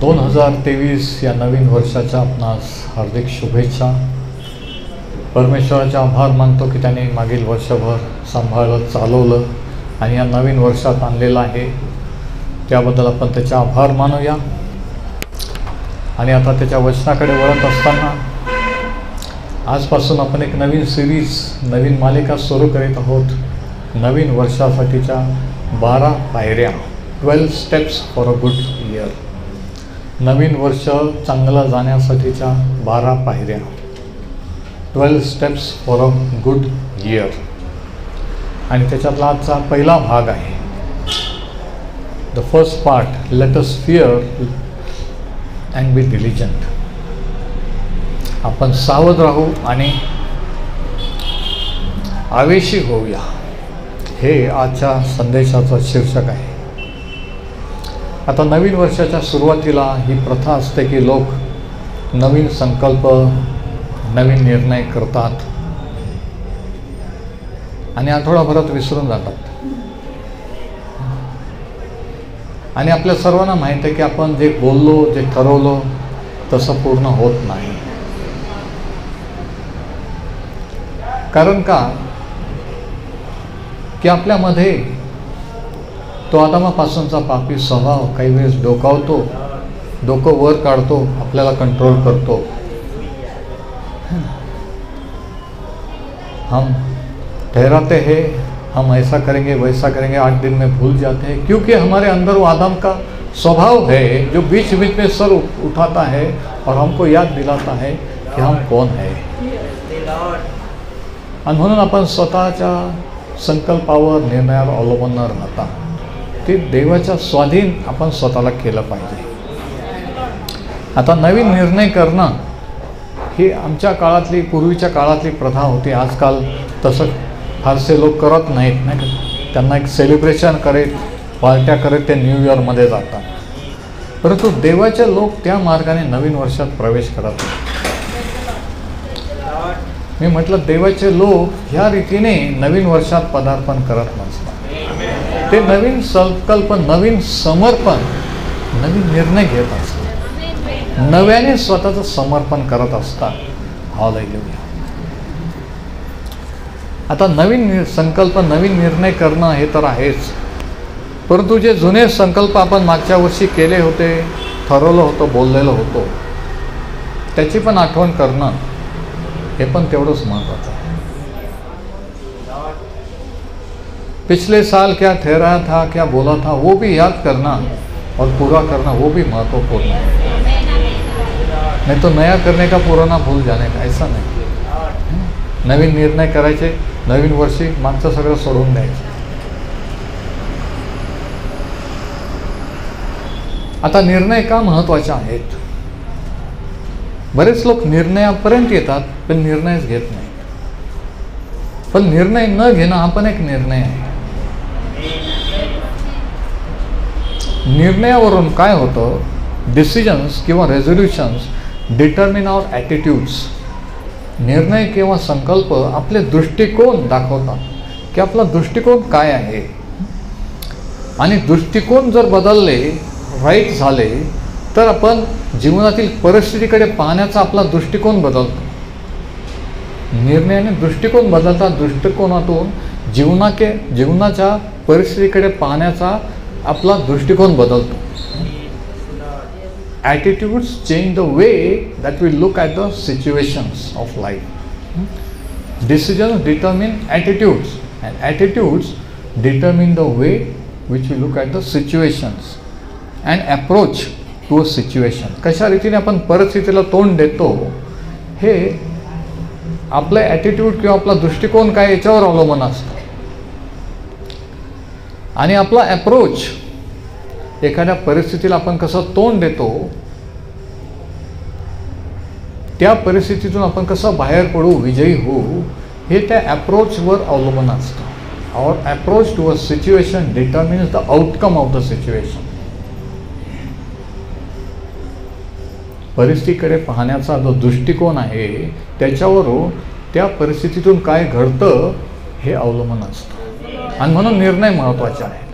2023 या नवीन वर्षाच्या आपणास हार्दिक शुभेच्छा. परमेश्वराचे आभार मानतो की त्याने मागील वर्षभर सांभाळलं, चालवलं आणि या नवीन वर्षात आणलेलं आहे. त्याबद्दल आपण त्याचे आभार मानूया. आणि आता त्याच्या वचनाकडे वळत असताना आजपासून आपण एक नवीन सिरीज, नवीन मालिका सुरू करीत आहोत. नवीन वर्षासाठीच्या 12 पायऱ्या, 12 steps for a good year. नवीन वर्ष चांगलं जाण्यासाठीच्या 12 पायऱ्या, 12 steps for a good year. आणि त्याच्यातला आजचा पहिला भाग आहे. The first part, let us fear and be diligent. आपण सावध राहू आणि आवेशी होऊया, हे आजच्या संदेशाचं शीर्षक आहे. आता नवीन वर्षाच्या सुरुवातीला ही प्रथा असते की लोक नवीन संकल्प, नवीन निर्णय करतात आणि आठवडाभरात विसरून जातात. आणि आपल्या सर्वांना माहीत आहे की आपण जे बोललो, जे ठरवलं तसं पूर्ण होत नाही. कारण का? की आपल्यामध्ये तो आदामापासूनचा पापी स्वभाव काही वेळेस डोकावतो, डोकं वर काढतो, आपल्याला कंट्रोल करतो. हम ठहराते हैं, हम ऐसा करेंगे, वैसा करेंगे, 8 दिन में भूल जाते हैं, क्योंकि हमारे अंदर वो आदम का स्वभाव है जो बीच बीच में सर उठाता है और हमको याद दिलाता है कि हम कौन है. आणि म्हणून आपण स्वतःच्या संकल्पावर, निर्णयावर अवलंबून न राहता ते देवाच्या स्वाधीन आपण स्वतःला केलं पाहिजे. आता नवीन निर्णय करणं ही आमच्या काळातली, पूर्वीच्या काळातली प्रथा होती. आजकाल तसं फारसे लोक करत नाहीत, नाही का? त्यांना एक सेलिब्रेशन करीत, पार्ट्या करीत ते न्यू इयरमध्ये जातात. परंतु देवाचे लोक त्या मार्गाने नवीन वर्षात प्रवेश करत नाहीत. मी म्हटलं, देवाचे लोक ह्या रीतीने नवीन वर्षात पदार्पण करत नसतात. ते नवीन संकल्प, नवीन समर्पण, नवीन निर्णय घेत असतात, नव्याने स्वतःचं समर्पण करत असतात. हालेलुया. आता नवीन संकल्प, नवीन निर्णय करणं हे तर आहेच, परंतु जे जुने संकल्प आपण मागच्या वर्षी केले होते, ठरवलं होतं, बोललेलं होतं, त्याची पण आठवण करणं हे पण तेवढंच महत्त्वाचं आहे. पिछले साल क्या ठहराया था, क्या बोला था, वो भी याद करना और पूरा करना, वो भी महत्वपूर्ण है. नहीं तो नया करने का पुराना भूल जाने का, ऐसा नहीं. नवीन निर्णय करायचे, नवीन वर्षी मागचं सगळं सोडून द्यायचं. आता निर्णय का महत्त्वाचे आहेत? बरेच लोक निर्णयापर्यंत येतात पण निर्णयच घेत नाही. पण निर्णय न घेणं हा पण एक निर्णय आहे. निर्णयावरून काय होतं? डिसिजन्स किंवा रेझोल्युशन्स डिटर्मिन आवर ॲटिट्यूड्स. निर्णय किंवा संकल्प आपले दृष्टिकोन दाखवतात की आपला दृष्टिकोन काय आहे. आणि दृष्टिकोन जर बदलले, राईट झाले, तर आपण जीवनातील परिस्थितीकडे पाहण्याचा आपला दृष्टिकोन बदलतो. निर्णयाने दृष्टिकोन बदलतात. दृष्टिकोनातून जीवनाच्या परिस्थितीकडे पाहण्याचा आपला दृष्टिकोन बदलतो. Attitudes change the way that we look at the situations of life. Decisions determine attitudes and attitudes determine the way which we look at the situations and approach to a situation. कशा रीतीने आपण परिस्थितीला तोंड देतो हे आपलं attitude किंवा आपला दृष्टिकोन काय याच्यावर अवलंबून असतं. आणि आपला अप्रोच, एखाद्या परिस्थितीला आपण कसं तोंड देतो, त्या परिस्थितीतून आपण कसं बाहेर पडू, विजयी होऊ, हे त्या अप्रोचवर अवलंबून असतं. Our approach to a situation determines the outcome of the situation. परिस्थितीकडे पाहण्याचा जो दृष्टिकोन आहे त्याच्यावरून त्या परिस्थितीतून काय घडतं हे अवलंबून असतं. आणि म्हणून निर्णय महत्त्वाचे आहे.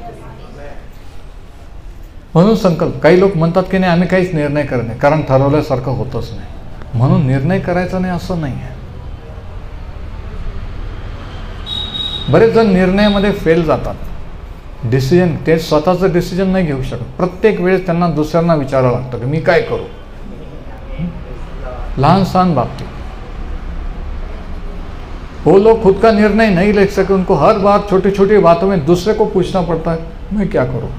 म्हणून संकल्प. काही लोक म्हणतात की नाही आम्ही काहीच निर्णय करत नाही, कारण ठरवल्यासारखं होतच नाही, म्हणून निर्णय करायचा नाही असं नाही आहे. बरेच जण निर्णयामध्ये फेल जातात. डिसिजन ते स्वतःचं डिसिजन नाही घेऊ शकत. प्रत्येक वेळेस त्यांना दुसऱ्यांना विचारावं लागतं की मी काय करू. लहान सहान बाबतीत वो लोग खुद का निर्णय नहीं ले सके, उनको हर बार छोटी छोटी बातों में दूसरे को पूछना पड़ता है मैं क्या करूं.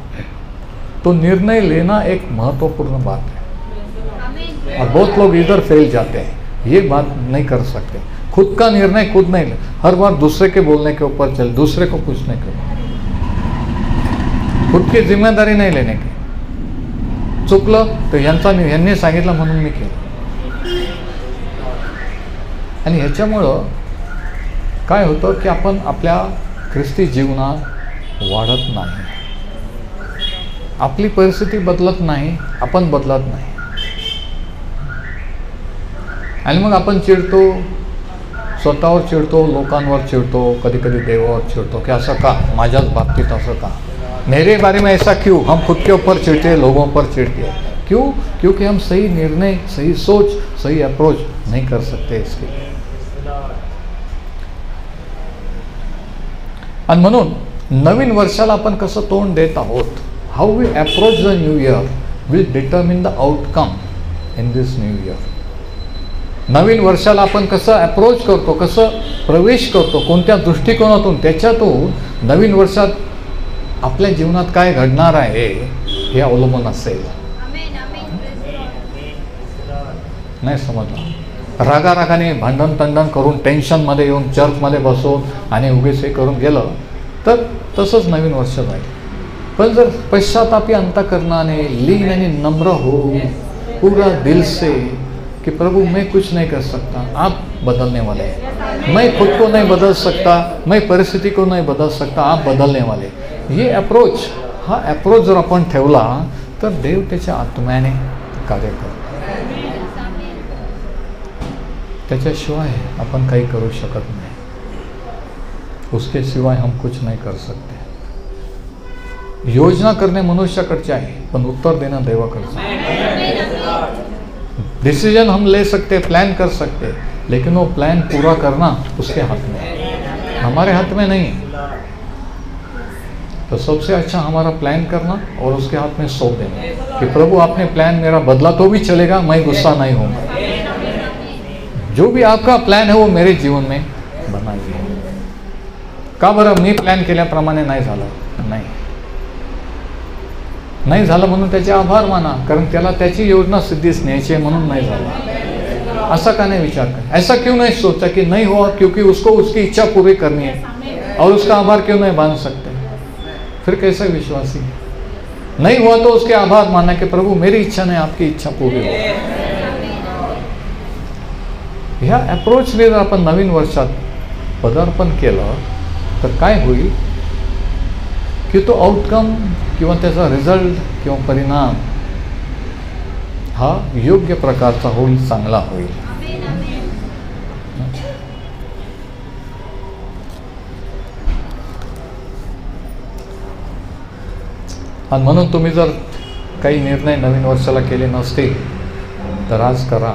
तो निर्णय लेना एक महत्वपूर्ण बात है और बहुत लोग इधर फेल जाते हैं. ये बात नहीं कर सकते. खुद का निर्णय खुद नहीं ले, हर बार दूसरे के बोलने के ऊपर चल, दूसरे को पूछने के ऊपर, खुद की जिम्मेदारी नहीं लेने की. चुकलं तर यांनी सांगितलं म्हणून मी केलं. आणि ह्याच्यामुळं काय होतं की आपण आपल्या ख्रिस्ती जीवनात वाढत नाही. आपली परिस्थिती बदलत नाही, आपण बदलत नाही. आणि मग आपण चिडतो, स्वतःवर चिडतो, लोकांवर चिडतो, कधी कधी देवावर चिडतो की असं का, माझ्याच बाबतीत असं का, मेरे बारे में ऐसा क्यों. हम खुद के ऊपर चिढ़ते हैं, लोगों पर चिढ़ते हैं. क्यों? क्योंकि हम सही निर्णय, सही सोच, सही अप्रोच नहीं कर सकते इसके लिए. आणि म्हणून नवीन वर्षाला आपण कसं तोंड देत आहोत, how we approach the new year will determine the outcome in this new year. नवीन वर्षाला आपण कसं अप्रोच करतो, कसं प्रवेश करतो, कोणत्या दृष्टिकोनातून, त्याच्यातून नवीन वर्षात आपल्या जीवनात काय घडणार आहे हे अवलंबून असेल. नाही समजलं. रागारागाने भांडण तंडण करून टेन्शनमध्ये येऊन चर्चमध्ये बसून आणि उगीच हे करून गेलं तर तसंच नवीन वर्ष जाईल. पण जर पश्चातापी अंतःकरणाने लीन आणि नम्र हो पूरा दिल से कि प्रभु मैं कुछ नहीं कर सकता, आप बदलने वाले हैं. मैं खुद को नहीं बदल सकता, मैं परिस्थिति को नहीं बदल सकता, आप बदलने वाले. ये अप्रोच, हा अप्रोच जर आपण ठेवला तर देव त्याच्या आत्म्याने कार्य करतो. त्याच्याशिवाय आपण काही करू शकत नाही. उसके सिवाय हम कुछ नहीं कर सकते. योजना करणे मनुष्याकडचे आहे, पण उत्तर देणं देवाकडचं आहे. डिसीजन हम ले सकते, प्लान कर सकते, लेकिन वो प्लान पूरा करना उसके हाथ में है, हमारे हाथ में नहीं. तो सबसे अच्छा हमारा प्लान करना और उसके हाथ में सौंप देना कि प्रभु आपने प्लान मेरा बदला तो भी चलेगा, मैं गुस्सा नहीं होऊंगा. जो भी आपका प्लान है वो मेरे जीवन में बनाइए. का बरं मी प्लॅन केल्याप्रमाणे नाही झालं, नाही झालं म्हणून त्याचे आभार माना, कारण त्याला त्याची योजना सिद्धीस न्यायची आहे म्हणून नाही झालं. ऐसा का नहीं विचार करें. ऐसा क्यों नहीं सोचा कि नहीं हुआ क्योंकि उसको उसकी इच्छा पूरी करनी है, और उसका आभार क्यों नहीं बांध सकते. फिर कैसे विश्वासी. नहीं हुआ तो उसके आभार मानना कि प्रभु मेरी इच्छा नहीं, आपकी इच्छा पूरी हो. ह्या अप्रोचने जर आपण नवीन वर्षात पदार्पण केलं तर काय होईल की तो आउटकम किंवा त्याचा रिझल्ट किंवा परिणाम हा योग्य प्रकारचा होईल, चांगला होईल. आणि म्हणून तुम्ही जर काही निर्णय नवीन वर्षाला केले नसतील तर आज करा.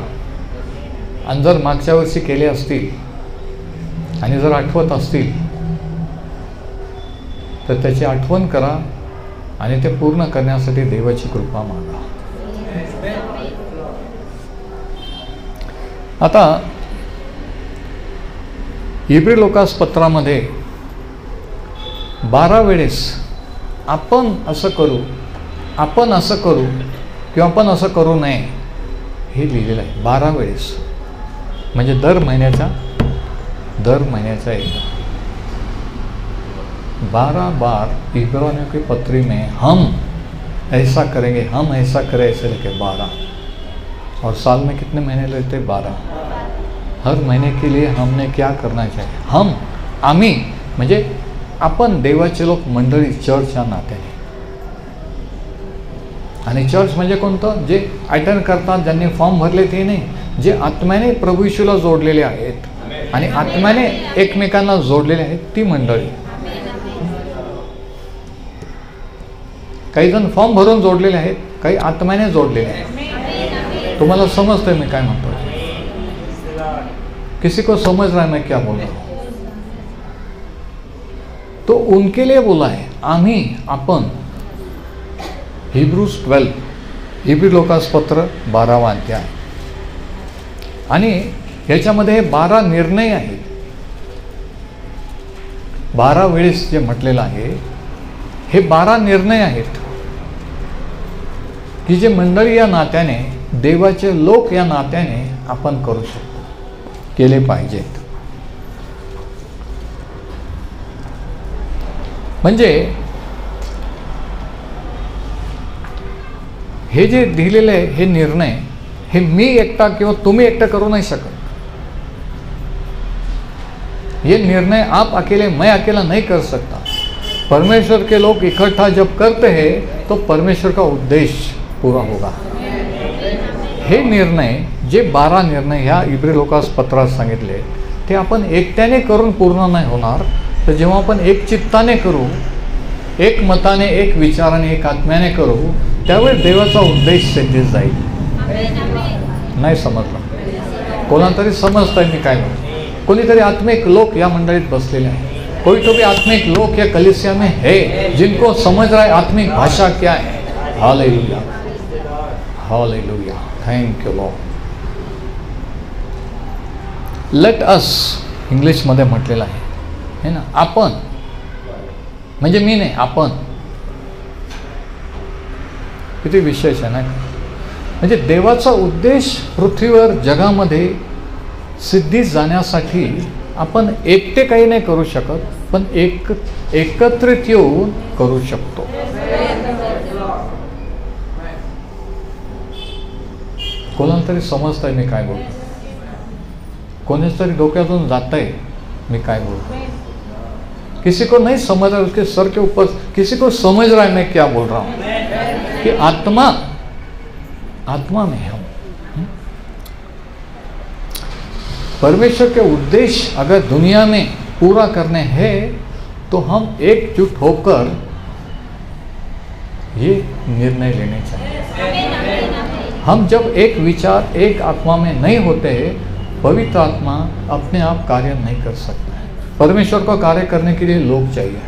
आणि जर मागच्या वर्षी केले असतील आणि जर आठवत असतील तर त्याची आठवण करा आणि ते पूर्ण करण्यासाठी देवाची कृपा मागा. आता इब्री लोकास पत्रामध्ये 12 वेळेस आपण असं करू, आपण असं करू किंवा आपण असं करू नये हे लिहिलेलं आहे. 12 वेळेस म्हणजे दर महिन्याचा एकदा. 12 बार इब्रानियों की पत्री में हम ऐसा करेंगे, हम ऐसा करें, ऐसे लेके 12. और साल में कितने महीने लेते? 12. हर महीने के लिए हमने क्या करना चाहिए. हम, आम्ही म्हणजे आपण देवाचे लोक, मंडळी, चर्च या नात्याने. आणि चर्च म्हणजे कोणतं? जे अटेंड करतात, ज्यांनी फॉर्म भरले ते नाही, जे आत्म्याने प्रभू येशूला जोडलेले आहेत आणि आत्म्याने एकमेकांना जोडलेले आहेत ती मंडळी. काही जण फॉर्म भरून जोडलेले आहेत, काही आत्म्याने जोडलेले आहेत. तुम्हाला समजतंय मी काय म्हणतो? किसी को समझ रहा है मैं क्या बोल रहा हूं? तो उनके लिए बोला है. आम्ही आपण हिब्रूज 12, इब्री लोकासपत्र 12वा अध्याय, आणि याच्यामध्ये 12 निर्णय आहेत. 12 वेळेस जे म्हटलेलं आहे हे 12 निर्णय आहेत की जे मंडळी या नात्याने, देवाचे लोक या नात्याने आपण करू शकतो, केले पाहिजेत. म्हणजे हे जे दिलेले हे निर्णय हे मी एकटा किंवा तुम्ही एकटा करू नाही शकत. ये निर्णय आप अकेले, मैं अकेला नहीं कर सकता. परमेश्वर के लोग इकट्ठा जब करते हैं तो परमेश्वर का उद्देश्य पूरा होगा. हे निर्णय, जे 12 निर्णय ह्या इब्री लोकासपत्रात सांगितले, ते आपण एकट्याने करून पूर्ण नाही होणार. तर जेव्हा आपण एक चित्ताने करू, एक मताने, एक विचाराने, एक आत्म्याने करू, त्यावेळी देवाचा उद्देश सिद्धीत जाईल. नाही समजलं? कोणाला तरी समजतंय मी काय म्हणतो? कोणीतरी आत्मिक लोक या मंडळीत बसलेले आहेत. कोई तो भी आत्मिक लोक या कलीसिया में है जिनको समझ रहा है आत्मिक भाषा क्या है. Hallelujah, hallelujah, thank you Lord. Let us इंग्लिशमध्ये म्हटलेलं आहे, है ना. आपण म्हणजे मी नाही, आपण. किती विशेष आहे ना. म्हणजे देवाचा उद्देश पृथ्वीवर, जगामध्ये सिद्धीत जाण्यासाठी आपण एकटे काही नाही करू शकत, पण एकत्रित येऊन करू शकतो. कोणाला तरी समजतंय मी काय बोलतो? कोणाच तरी डोक्यातून जातंय मी काय बोलतो? किसी को नहीं समझ रहा, उसके सर के ऊपर किसी को समझ रहा है मैं क्या बोल रहा हूं, कि आत्मा में हम परमेश्वर के उद्देश्य अगर दुनिया में पूरा करने हैं तो हम एकजुट होकर ये निर्णय लेने चाहिए. हम जब एक विचार, एक आत्मा में नहीं होते, पवित्र आत्मा अपने आप कार्य नहीं कर सकता है. परमेश्वर को कार्य करने के लिए लोग चाहिए.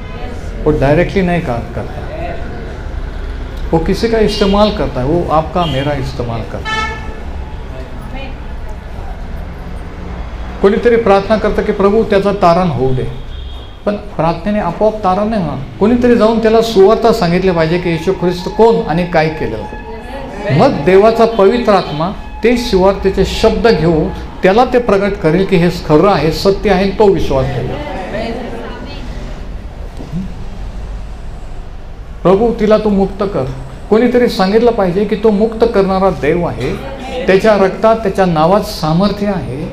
वो डायरेक्टली नहीं कार्य करता, वो किसी का इस्तेमाल करता है. वो आपका मेरा इस्तेमाल करता है. कोणीतरी प्रार्थना करतं की प्रभू त्याचा तारण होऊ दे, पण प्रार्थनेने आपोआप तारण नाही होणार. कोणीतरी जाऊन त्याला सुवार्ता सांगितले पाहिजे की येशू ख्रिस्त कोण आणि काय केलेलं. मग देवाचा पवित्र आत्मा ते सुवार्तेचे शब्द घेऊन त्याला ते प्रगट करेल की हे खरं आहे, सत्य आहे, तो विश्वास ठेवेल. प्रभू तिला तू मुक्त कर. कोणीतरी सांगितलं पाहिजे की तो मुक्त करणारा देव आहे, त्याच्या रक्तात, त्याच्या नावात सामर्थ्य आहे,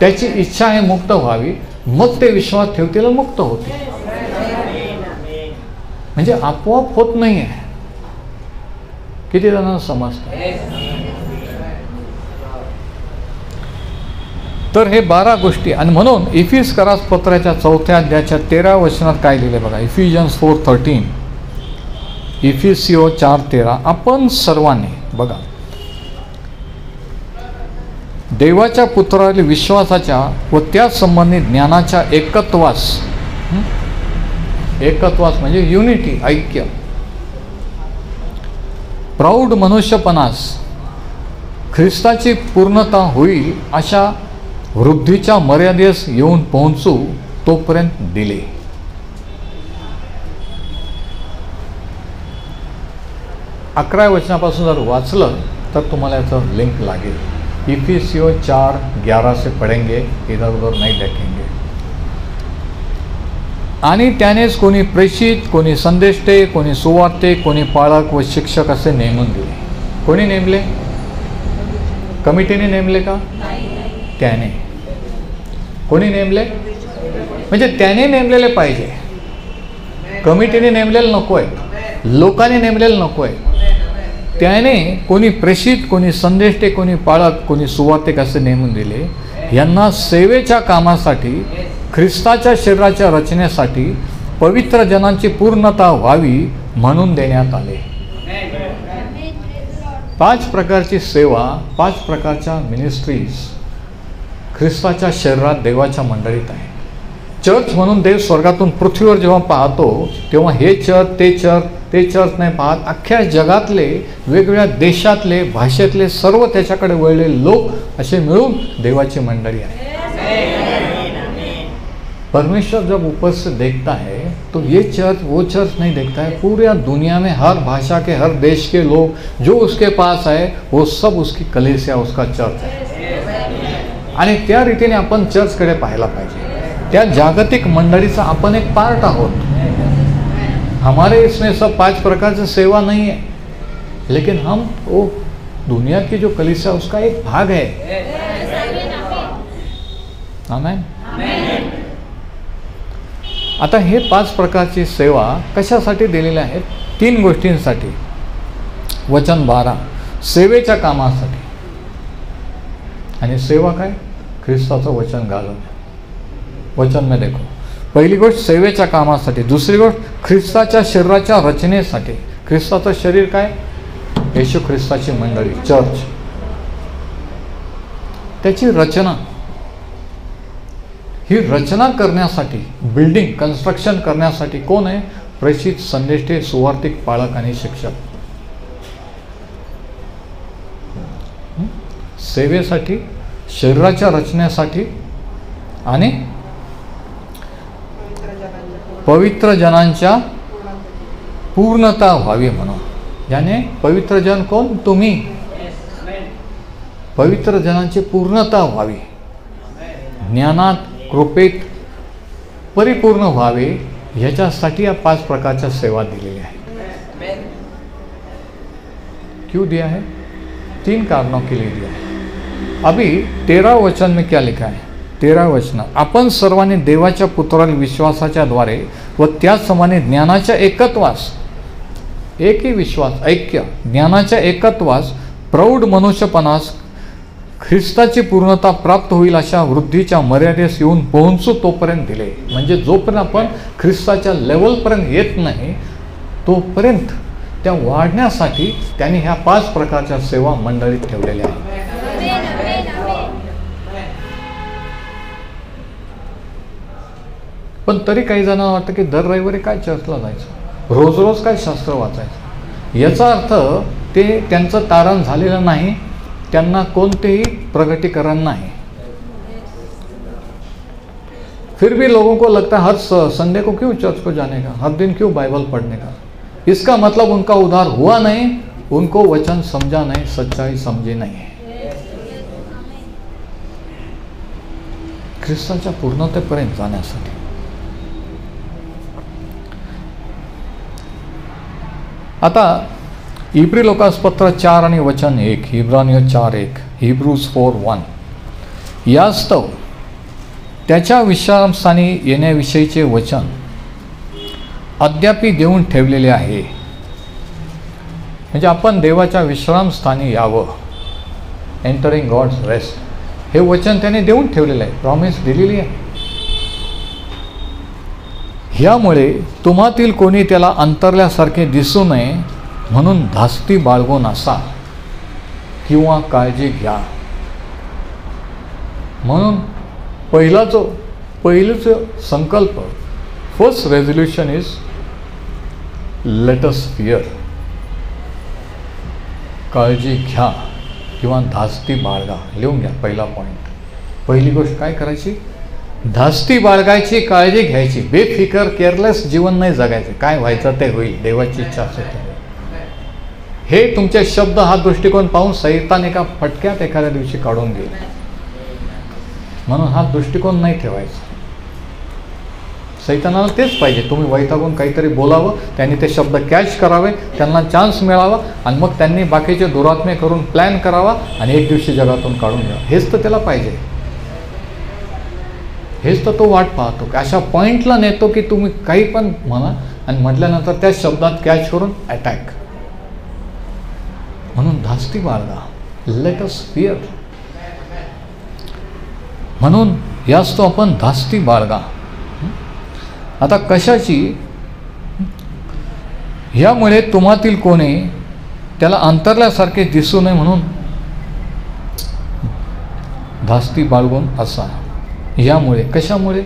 त्याची इच्छा आहे मुक्त व्हावी. मग ते विश्वास ठेवतील, मुक्त होते. म्हणजे आपोआप होत नाही आहे. किती जणांना समजतं? तर हे 12 गोष्टी. आणि म्हणून इफिसकरास पत्राच्या 4थ्या अध्यायाच्या 13व्या वचनात काय लिहिले बघा. इफिजियन्स 4:13, इफिसिओ 4:13. आपण सर्वांनी बघा देवाच्या पुत्रावरील विश्वासाच्या व त्या संबंधित ज्ञानाच्या एकत्वास म्हणजे युनिटी, ऐक्य, प्रौढ मनुष्यपणास ख्रिस्ताची पूर्णता होईल अशा वृद्धीच्या मर्यादेस येऊन पोहोचू तोपर्यंत दिले. अकराव्या वचनापासून जर वाचलं तर तुम्हाला याचं लिंक लागेल. इफिसियो 4:11 से पढ़ेंगे, इधर उधर नहीं देखेंगे. आणि त्यानेच कोणी प्रेषित, कोणी संदेष्टे, कोणी सुवार्ते, कोणी पाळक व शिक्षक असे नेमून दिले. कोणी नेमले? कमिटीने नेमले का? त्याने. कोणी नेमले? म्हणजे त्याने नेमलेले पाहिजे. कमिटीने नेमलेलं नको आहे, लोकांनी नेमलेलं नको आहे. त्याने कोणी प्रेषित, कोणी संदेष्टे, कोणी पाळक, कोणी सुवार्तिक असे नेमून दिले. यांना सेवेच्या कामासाठी, ख्रिस्ताच्या शरीराच्या रचनेसाठी, पवित्र जनांची पूर्णता व्हावी म्हणून देण्यात आले. 5 प्रकारची सेवा, 5 प्रकारच्या मिनिस्ट्रीज ख्रिस्ताच्या शरीरात देवाच्या मंडळीत आहे. चर्च म्हणून देव स्वर्गातून पृथ्वीवर जेव्हा पाहतो तेव्हा हे चर्च ते चर्च नाही पाहत, अख्ख्या जगातले वेगवेगळ्या देशातले भाषेतले सर्व त्याच्याकडे वळलेले लोक असे मिळून देवाची मंडळी आहे. परमेश्वर जब ऊपर से देखता है तो ये चर्च वो चर्च नहीं देखता है, पूरी दुनिया में हर भाषा के हर देश के लोग जो उसके पास है वो सब उसकी कलीसिया, उसका चर्च है. आणि त्या रीतीने आपण चर्चकडे पाहायला पाहिजे. त्या जागतिक मंडळीचा आपण एक पार्ट आहोत. हमारे इसमें सब 5 प्रकार से सेवा नहीं है, लेकिन हम वो दुनिया की जो कलीसिया उसका एक भाग है. आमेन. आता हे 5 प्रकारची सेवा कशासाठी दिलेल्या आहेत? 3 गोष्टींसाठी. वचन 12 सेवेच्या कामासाठी. आणि सेवा काय? ख्रिस्ताचं वचन घालवणे. वचन में देखो, पहिली गोष्ट सेवेच्या कामासाठी, दुसरी गोष्ट ख्रिस्ताच्या शरीराच्या रचनेसाठी. ख्रिस्ताचं शरीर काय? येशू ख्रिस्ताची मंडळी, चर्च. त्याची रचना, ही रचना करण्यासाठी, बिल्डिंग कन्स्ट्रक्शन करण्यासाठी कोण आहे? प्रेषित, संदेष्टे, सुवार्तिक, पालक आणि शिक्षक. सेवेसाठी, शरीराच्या रचनेसाठी आणि पवित्र जनांच्या पूर्णता व्हावी म्हणून. याने पवित्र जन कोण? तुम्ही. पवित्र जनांची पूर्णता व्हावी, ज्ञानात कृपेत परिपूर्ण व्हावे, ह्याच्यासाठी या 5 प्रकारच्या सेवा दिलेल्या आहेत. क्यों दिया है? 3 कारणों के लिए दिया है. अभी 13 वचन में क्या लिखा है? 13 वचन, आपण सर्वांनी देवाच्या पुत्राला विश्वासाच्या द्वारे व त्याचप्रमाणे ज्ञानाच्या एकत्वास, एकही विश्वास, ऐक्य, ज्ञानाच्या एकत्वास, प्रौढ मनुष्यपणास, ख्रिस्ताची पूर्णता प्राप्त होईल अशा वृद्धीच्या मर्यादेस येऊन पोहोचू तोपर्यंत दिले. म्हणजे जोपर्यंत आपण ख्रिस्ताच्या लेवलपर्यंत येत नाही तोपर्यंत त्या वाढण्यासाठी त्यांनी ह्या 5 प्रकारच्या सेवा मंडळीत ठेवलेल्या आहेत. पण तरी काही जणांना वाटतं की दर रविवारी काय चर्चला जायचं, रोज रोज काय शास्त्र वाचायचं. याचा अर्थ ते त्यांचं तारण झालेलं नाही, त्यांना कोणतेही प्रगटीकरण नहीं. फिर भी लोगों को लगता है हर संडे को क्यों चर्च को जाने का, हर दिन क्यों बाइबल पढ़ने का. इसका मतलब उनका उद्धार हुआ नहीं, उनको वचन समझा नहीं, सच्चाई समझी नहीं. ख्रिस्ताच्या पूर्णतेपर्यंत जाण्यासाठी. आता इब्री लोकासपत्र 4 आणि वचन 1, इब्रानिय 4:1, हिब्रूज 4:1. यास्तव त्याच्या विश्रामस्थानी येण्याविषयीचे वचन अद्यापी देऊन ठेवलेले आहे. म्हणजे आपण देवाच्या विश्रामस्थानी यावं, एंटरिंग गॉड्स रेस्ट, हे वचन त्याने देऊन ठेवलेलं आहे, प्रॉमिस दिलेली आहे. ह्यामुळे तुम्हातील कोणी त्याला अंतरल्यासारखे दिसू नये म्हणून धास्ती बाळगून असा किंवा काळजी घ्या. म्हणून पहिलंच संकल्प, first resolution is late us fear, काळजी घ्या किंवा धास्ती बाळगा. लिहून घ्या पहिला पॉईंट. पहिली गोष्ट काय करायची? धास्ती बाळगायची, काळजी घ्यायची. बेफिकर केअरलेस जीवन नाही जगायचं. काय व्हायचं ते होईल, देवाची इच्छा असेल. हे तुमचे शब्द, हा दृष्टिकोन पाहून सैतान एका फटक्यात एखाद्या दिवशी काढून घेईल. म्हणून हा दृष्टिकोन नाही ठेवायचा. सैतानाला तेच पाहिजे, तुम्ही वैतागून काहीतरी बोलावं, त्यांनी ते शब्द कॅच करावे, त्यांना चान्स मिळावा आणि मग त्यांनी बाकीचे दुरात्मे करून प्लॅन करावा आणि एक दिवशी जगातून काढून घ्यावं. हेच तर त्याला पाहिजे. हेच तर तो वाट पाहतो. अशा पॉईंटला नेतो की तुम्ही काही पण म्हणा आणि म्हटल्यानंतर त्या शब्दात कॅच करून अटॅक. म्हणून धास्ती बाळगा, लेट अस फिअर. म्हणून याच तो आपण धास्ती बाळगा. आता कशाची? ह्यामुळे तुम्हातील कोणी त्याला अंतरल्यासारखे दिसू नये म्हणून धास्ती बाळगून असा. यामुळे कशामुळे,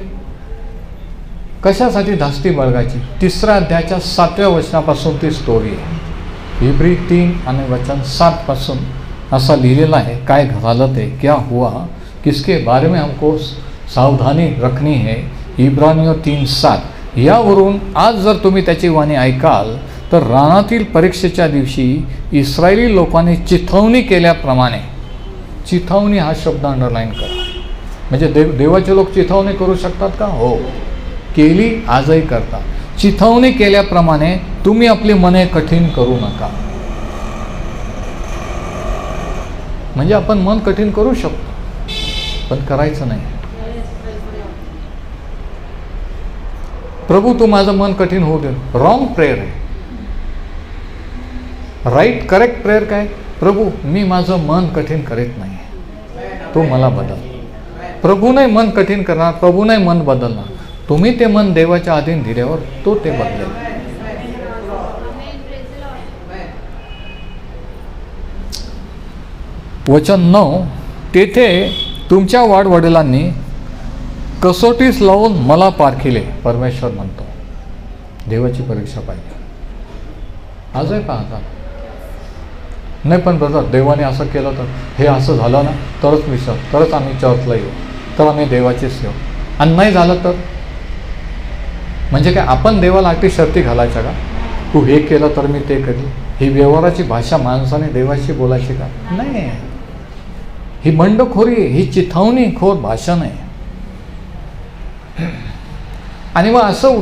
कशासाठी धास्ती बाळगायची? 3 अध्यायाच्या 7व्या वचनापासून ती स्टोरी आहे. इब्री 3 आणि वचन 7 पासून असा लिहिलेला आहे. काय झालं ते, क्या हुआ, किसके बारे में हमको सावधानी रखनी है. इब्रानियों 3:7. यावरून आज जर तुम्ही त्याची वाणी ऐकाल तर रानातील परीक्षेच्या दिवशी इस्रायली लोकांनी चिथावणी केल्याप्रमाणे, चिथावणी हा शब्द अंडरलाईन करा. म्हणजे देवाचे लोक चिथावणी करू शकतात का? हो, केली, आजही करतात. चिथावणी केल्याप्रमाणे तुम्ही आपली मने कठीण करू नका. म्हणजे आपण मन कठीण करू शकतो पण करायचं नाही. प्रभू तू माझं मन कठीण होऊ दे, रॉंग प्रेयर आहे. राईट करेक्ट प्रेयर काय? प्रभू मी माझं मन कठीण करीत नाही, तू मला बदल. प्रभू नाही मन कठीण करणार, प्रभू नाही मन बदलणार. तुम्ही ते मन देवाच्या अधीन दिल्यावर तो ते बदलेल. वचन 9. तेथे तुमच्या वाडवडिलांनी कसोटीस लावून मला पारखिले. परमेश्वर म्हणतो देवाची परीक्षा पाहिजे. आजही पाहता नाही पण ब्रदर देवाने असं केलं तर, हे असं झालं ना तरच विचार, तरच आम्ही चर्चला येऊ, तर आम्ही देवाचीच येऊ. आणि नाही झालं तर म्हणजे काय आपण देवाला अगदी शर्ती घालायच्या का? तू हे केलं तर मी ते करेल. ही व्यवहाराची भाषा माणसाने देवाशी बोलायची का? नाही. ही बंडखोरी, ही चिथावणी खोर भाषा नाही. आणि मग असं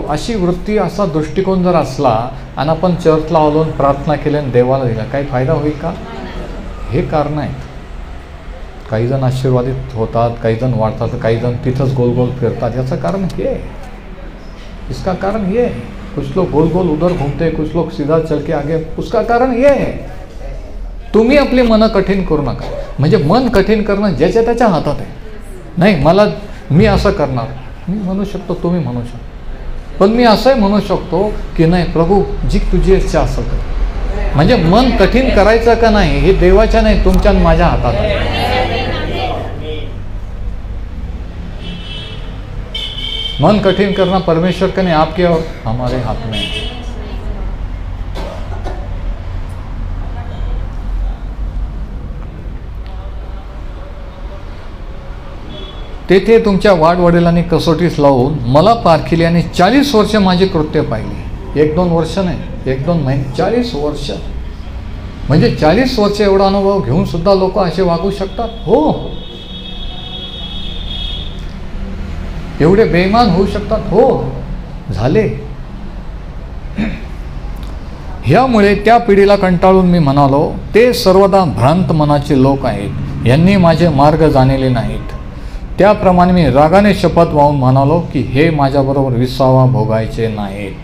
अशी वृत्ती, असा दृष्टिकोन जर असला आणि आपण चर्चला आलो, प्रार्थना केली आणि देवाला दिला, काही फायदा होईल का? हे कारण आहेत. काही जण आशीर्वादित होतात, काही जण वाढतात, काही जण तिथंच गोल गोल फिरतात. याचं कारण हे आहे. इसका कारण ये है. कुछ लोग गोल गोल उधर घूमते, कुछ लोग सीधा चल के आगे. उसका कारण ये है. तुम्ही आपली मनं कठीण करू नका. म्हणजे मन कठीण करणं ज्याच्या त्याच्या हातात आहे. नाही मी असं करणार, मी म्हणू शकतो, तुम्ही म्हणू शकतो, पण मी असंही म्हणू शकतो की नाही प्रभू जी तुझी इच्छा असेल तर. म्हणजे मन कठीण करायचं का नाही हे देवाच्या नाही, तुमच्या माझ्या हातात आहे. मन कठिन करना परमेश्वर का नहीं, आपके और हमारे हाथ में है. तेथे तुमच्या वाडवडिलांनी कसोटीस लावून मला पारखिले आणि 40 वर्ष माझी कृत्य पाहिली. 1-2 वर्ष नाही, 1-2 महिने, 40 वर्ष. म्हणजे 40 वर्ष एवढा अनुभव घेऊन सुद्धा लोक असे वागू शकतात? हो. एवढे बेईमान होऊ शकतात? हो, झाले. ह्यामुळे त्या पिढीला कंटाळून मी म्हणालो, ते सर्वदा भ्रांत मनाचे लोक आहेत, यांनी माझे मार्ग जाणले नाहीत. त्याप्रमाणे मी रागाने शपथ वाहून म्हणालो की हे माझ्याबरोबर विसावा भोगायचे नाहीत.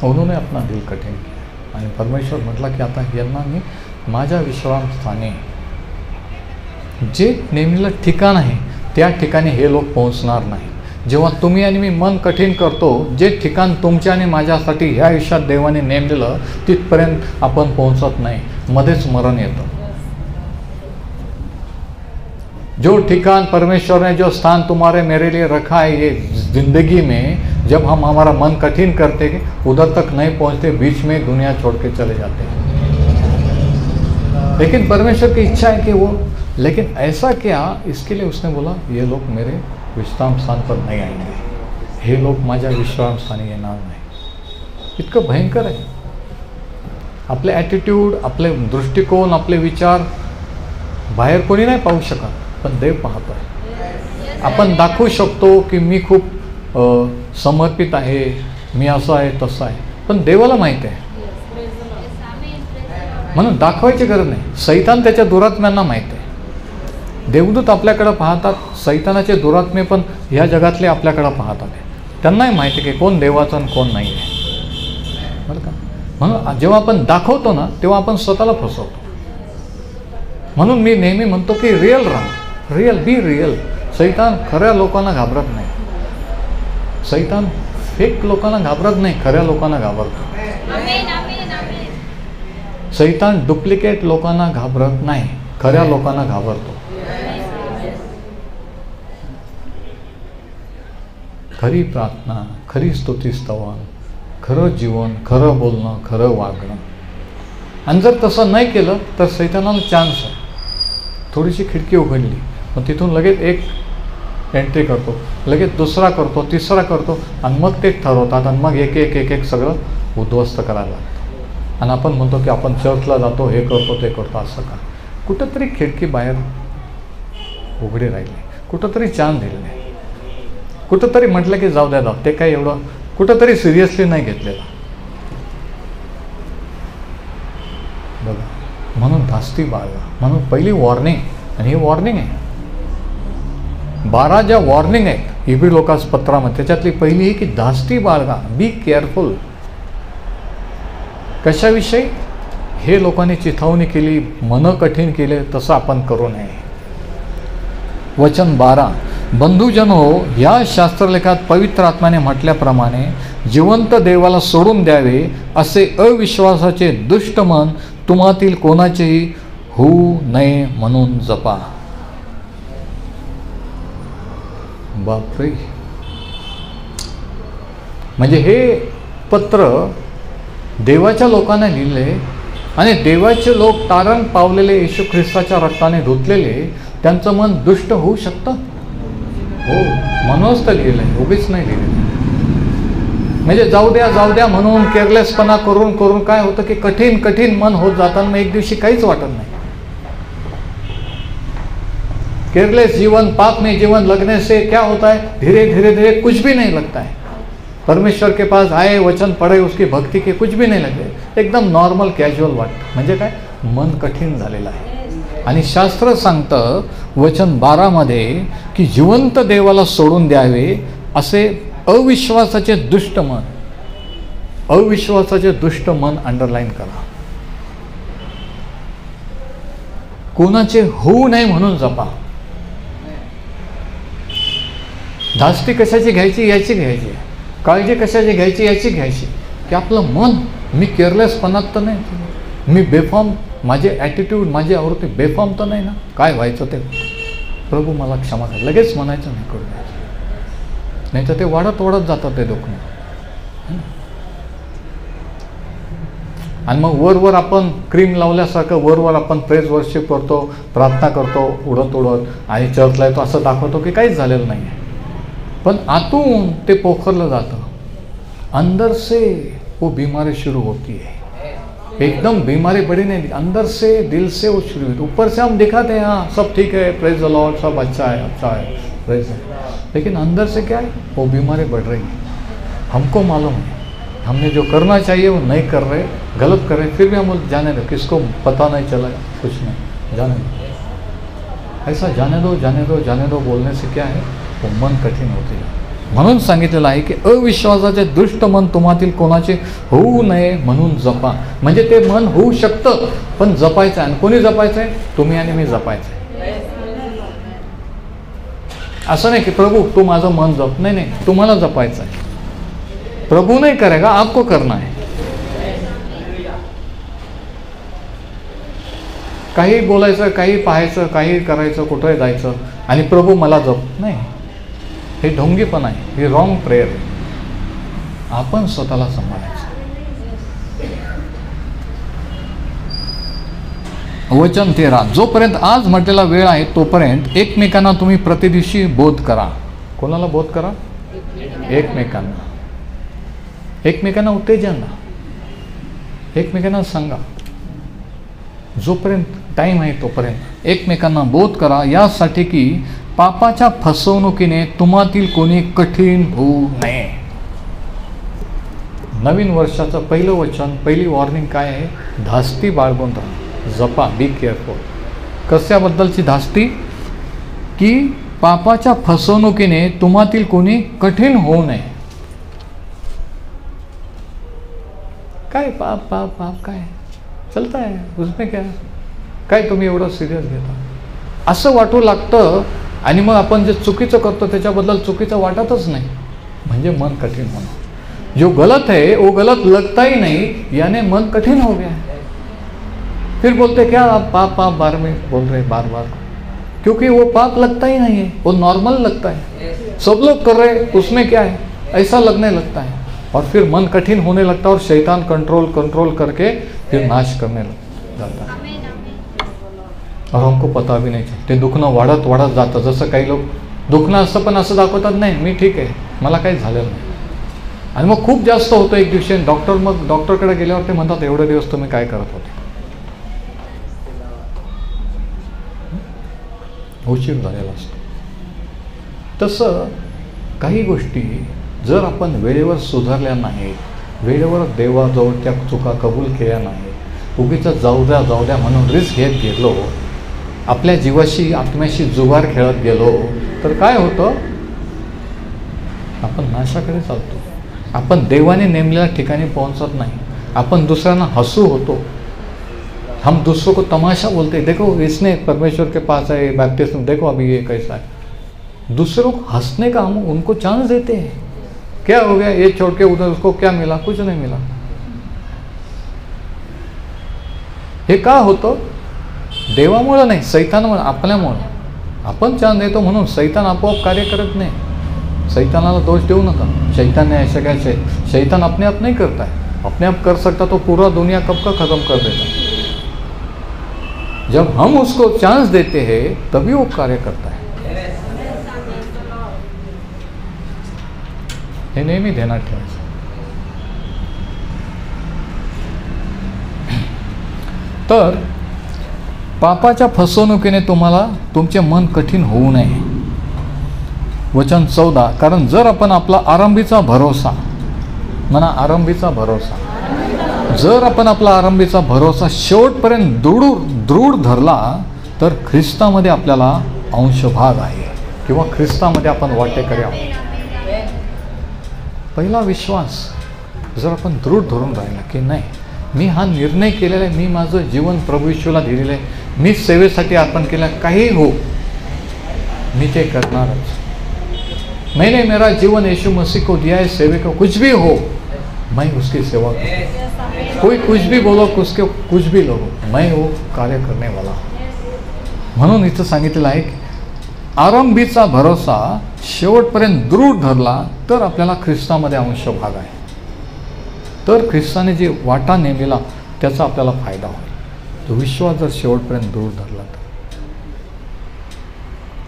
उन्होंने अपना दिल कठीण किया आणि परमेश्वर म्हटला की आता यांना मी माझ्या विश्रामस्थानी, जे नेमलेलं ठिकाण आहे त्या ठिकाणी हे लोक पोहोचणार नाही. जेव्हा तुम्ही आणि मी मन कठीण करतो, जे ठिकाण तुमच्या आणि माझ्यासाठी ह्या आयुष्यात देवाने नेमलेलं तिथपर्यंत आपण पोहोचत नाही, मध्येच मरण येतं. जो ठिकाण परमेश्वर ने, जो स्थान तुम्हारे मेरे लिए रखा है ये जिंदगी में, जब हम हमारा मन कठिन करते उधर तक नहीं पहुंचते, बीच में दुनिया छोड़ के चले जाते हैं. लेकिन परमेश्वर की इच्छा है कि वो, लेकिन ऐसा क्या, इसके लिए उसने बोला ये लोग मेरे विश्राम स्थान पर नहीं आएंगे, हे लोक माझ्या विश्राम स्थानी येणार नाही. इतकं भयंकर आहे. आपले ॲटिट्यूड, आपले दृष्टिकोन, आपले विचार बाहेर कोणी नाही पाहू शकत, पण देव पाहतो आहे. आपण दाखवू शकतो की मी खूप समर्पित आहे, मी असं आहे तसं आहे, पण देवाला माहीत आहे, म्हणून दाखवायची गरज नाही. सैतान त्याच्या दुरात्म्यांना माहीत आहे. देवदूत आपल्याकडं पाहतात, सैतानाचे दुरात्मे पण ह्या जगातले आपल्याकडं पाहतात. त्यांनाही माहिती की कोण देवाचं आणि कोण नाही आहे, बरं का. म्हणून जेव्हा आपण दाखवतो ना तेव्हा आपण स्वतःला फसवतो. म्हणून मी नेहमी म्हणतो की रिअल राहा, रिअल, बी रिअल. सैतान खऱ्या लोकांना घाबरत नाही. सैतान फेक लोकांना घाबरत नाही, खऱ्या लोकांना घाबरतो. सैतान डुप्लिकेट लोकांना घाबरत नाही, खऱ्या लोकांना घाबरतो. खरी प्रार्थना, खरी स्तुती स्तवन, खरं जीवन, खरं बोलणं, खरं वागणं. आणि जर तसं नाही केलं तर सैतानाला चान्स आहे. थोडीशी खिडकी उघडली मग तिथून लगेच एक एंट्री करतो, लगेच दुसरा करतो, तिसरा करतो आणि मग ते ठरवतात आणि मग एक एक एक एक सगळं उद्ध्वस्त करायला लागतं. आणि आपण म्हणतो की आपण चर्चला जातो, हे करतो ते करतो. असं का? कुठंतरी खिडकी बाहेर उघडी राहिली, कुठंतरी चान्स दिले नाही, कुठंतरी म्हटलं की जाऊ द्या ते काय एवढं कुठंतरी सिरियसली नाही घेतलेलं. बघा, म्हणून धास्ती बाळगा. म्हणून पहिली वॉर्निंग, आणि ही वॉर्निंग आहे. 12 ज्या वॉर्निंग आहेत इब्री लोकास पत्रामध्ये, त्याच्यातली पहिली ही की धास्ती बाळगा, बी केअरफुल. कशाविषयी? हे लोकांनी चिथावणी केली, मन कठीण केले, तसं आपण करू नये. वचन 12, बंधुजन हो, या शास्त्रलेखात पवित्र आत्म्याने म्हटल्याप्रमाणे जिवंत देवाला सोडून द्यावे असे अविश्वासाचे दुष्ट मन तुम्हातील कोणाचेही होऊ नये म्हणून जपा. बापरे, म्हणजे हे पत्र देवाच्या लोकांना लिहिले आणि देवाचे लोक तारण पावलेले, येशू ख्रिस्ताच्या रक्ताने धुतलेले, त्यांचं मन दुष्ट होऊ शकतं? हो, म्हणूनच तर लिहिलंय, उगीच नाही लिहिलेलं. म्हणजे जाऊ द्या म्हणून केअरलेसपणा करून करून काय होतं की कठीण कठीण मन होत जाताना एक दिवशी काहीच वाटत नाही. केयरलेस जीवन, पाप में जीवन लगने से क्या होता है, धीरे धीरे धीरे कुछ भी नहीं लगता है. परमेश्वर के पास आए, वचन पढ़े, उसकी भक्ति के कुछ भी नहीं लगे, एकदम नॉर्मल कॅज्युअल वाटतं. म्हणजे काय, मन कठीण झालेलं आहे. आणि शास्त्र सांगतं वचन 12मध्ये की जिवंत देवाला सोडून द्यावे असे अविश्वासाचे दुष्ट मन. अविश्वासाचे दुष्ट मन अंडरलाईन करा. कोणाचे होऊ नये म्हणून जपा. धास्ती कशाची घ्यायची, याची घ्यायची. काळजी कशाची घ्यायची, याची घ्यायची. की आपलं मन, मी केअरलेसपणात तर नाही, मी बेफॉर्म, माझे ॲटिट्यूड, माझी आवृत्ती बेफॉर्म तर नाही ना. काय व्हायचं ते प्रभू मला क्षमा कर, लगेच म्हणायचं नाही, करू द्यायचं. नाही तर ते वाढत वाढत जातं ते दुखणं. आणि मग वरवर आपण क्रीम लावल्यासारखं वरवर आपण प्रेज वर्शिप करतो, प्रार्थना करतो उडत उडत, आणि चर्चला येतो असं दाखवतो की काहीच झालेलं नाही आहे. पण आतून ते पोखरलं जातं. अंदर से वो बीमारी शुरू होती है. एकदम बीमारी बड़ी नहीं, अंदर से दिल से वो शुरू हुई. ऊपर से हम दिखाते हैं हाँ सब ठीक है, प्रेज द लॉर्ड, सब अच्छा है, प्रेज है. लेकिन अंदर से क्या है, वो बीमारी बढ़ रही है. हमको मालूम है हमने जो करना चाहिए वो नहीं कर रहे, गलत कर रहे, फिर भी हम जाने दो, किसको पता नहीं चला, कुछ नहीं, जाने दो. ऐसा जाने दो जाने दो जाने दो बोलने से क्या है, वो मन कठीण होते है. म्हणून सांगितलेलं आहे की अविश्वासाचे दुष्ट मन तुम्हातील कोणाचे होऊ नये म्हणून जपा. म्हणजे ते मन होऊ शकतं पण जपायचं आहे. आणि कोणी जपायचं आहे, तुम्ही आणि मी जपायचं आहे. असं नाही की प्रभू तू माझं मन जप, नाही नाही, तुम्हाला जपायचं आहे. प्रभू नहीं करेगा, आपको करना है. काही बोलायचं, काही पाहायचं, काही करायचं, कुठे जायचं आणि प्रभू मला जप, नाही. हे ढोंगीपण आहे, हे रॉंग प्रेयर आहे. आपण स्वतःला सांभाळायचं. वचन 13, जोपर्यंत आज म्हटलेला वेळ आहे तोपर्यंत एकमेकांना तुम्ही प्रतिदिवशी बोध करा. कोणाला बोध करा? एकमेकांना. एकमेकांना उत्तेजन द्या, एकमेकांना सांगा. जोपर्यंत टाईम आहे तोपर्यंत एकमेकांना बोध करा, यासाठी की पापाच्या फसवणुकीने तुम्हातील कोणी कठीण होऊ नये. नवीन वर्षाचं पहिलं वचन, पहिली वॉर्निंग काय आहे? धास्ती बाळगून राहा, जपा, बी केअरफुल. कशाबद्दलची धास्ती? की पापाच्या फसवणुकीने तुम्हातील कोणी कठीण होऊ नये. काय पाप पाप पाप काय चलता है उसमें क्या, काय तुम्ही एवढं सिरियस घेता असं वाटू लागतं. आणि मग आपण जे चुकीचं करतो त्याच्याबद्दल चुकीचं वाटतच नाही. म्हणजे मन कठिन होना। जो गलत है वो गलत लगता ही नहीं, यानी मन कठिन हो गया है। फिर बोलते क्या आप पाप पाप बार में बोल रहे बार बार, क्योंकि वो पाप लगता ही नहीं है, वो नॉर्मल लगता है। सब लोग कर रहे, उसमें क्या है, ऐसा लगने लगता है। और फिर मन कठिन होने लगता है और शैतान कंट्रोल करके फिर नाश करने लगता है। और हमको पता भी नाही, ते दुखणं वाढत वाढत जातं। जसं काही लोक दुखणं असतं पण असं दाखवतात, नाही मी ठीक आहे, मला काही झालेलं नाही, आणि मग खूप जास्त होतं एक दिवशी डॉक्टरकडे गेल्यावर ते म्हणतात एवढे दिवस तुम्ही काय करत होते, उशीर झालेला असतो। तसं काही गोष्टी जर आपण वेळेवर सुधारल्या नाहीत, वेळेवर देवाजवळ त्या चुका कबूल केल्या नाहीत, उगीच जाऊ द्या म्हणून रिस्क घेत गेलो, आपल्या जीवाशी आत्म्याशी जुगार खेळत गेलो, तर काय होतं, आपण नाशाकडे चालतो। आपण देवाने नेमलेल्या ठिकाणी पोहोचत नाही। आपण दुसऱ्यांना हसू होतो, हम दूसरों को तमाशा बोलते हैं, देखो इसने परमेश्वर के पास है बैप्टिज्म, देखो अभी ये कैसा है। दूसरों को हंसने का हम उनको चांस देते हैं, क्या हो गया ये छोड़ के उधर, उसको क्या मिला, कुछ नहीं मिला। हे का होतं, देवामुळे नाही, सैतानामुळे, आपल्यामुळे। आपण चांस देतो म्हणून सैतान आपोआप कार्य करत नाही। सैतानाला दोष देऊ नका, शैतान ने ऐसा कैसे, शैतान अपने आप नहीं करता है, अपने आप कर सकता तो पूरा दुनिया कब का खत्म कर देता। जब हम उसको चांस देते हैं तभी वो कार्य करता है। हे नेहमी ध्यानात ठेवायचं। तर पापाच्या फसवणुकीने तुम्हाला तुमचे मन कठीण होऊ नये। वचन 14, कारण जर आपण आपला आरंभीचा भरोसा, म्हणा आरंभीचा भरोसा, जर आपण आपला आरंभीचा भरोसा शेवटपर्यंत दृढ धरला तर ख्रिस्तामध्ये आपल्याला अंशभाग आहे, किंवा ख्रिस्तामध्ये आपण वाटेकरी आहोत। पहिला विश्वास जर आपण दृढ धरून राहिला की नाही, मी हा निर्णय केलेला आहे, मी माझं जीवन प्रभू येशूला दिलेलं आहे, मी सेवेसाठी अर्पण केलं, काही हो मी ते करणारच। मैंने मेरा जीवन यीशु मसीह को दिया है, सेवे को कुछ भी हो मैं उसकी सेवा करूँ, कोई कुछ भी बोलो, उसके कुछ भी लो, मैं वो कार्य करने वाला हूँ। म्हणून इथं सांगितलेलं आहे की आरंभीचा भरोसा शेवटपर्यंत दृढ धरला तर आपल्याला ख्रिस्तामध्ये अंशभाग आहे। तर ख्रिस्ताने जे वाटा नेमलेला त्याचा आपल्याला फायदा होईल। तो विश्वास जर शेवटपर्यंत दृढ धरला तर,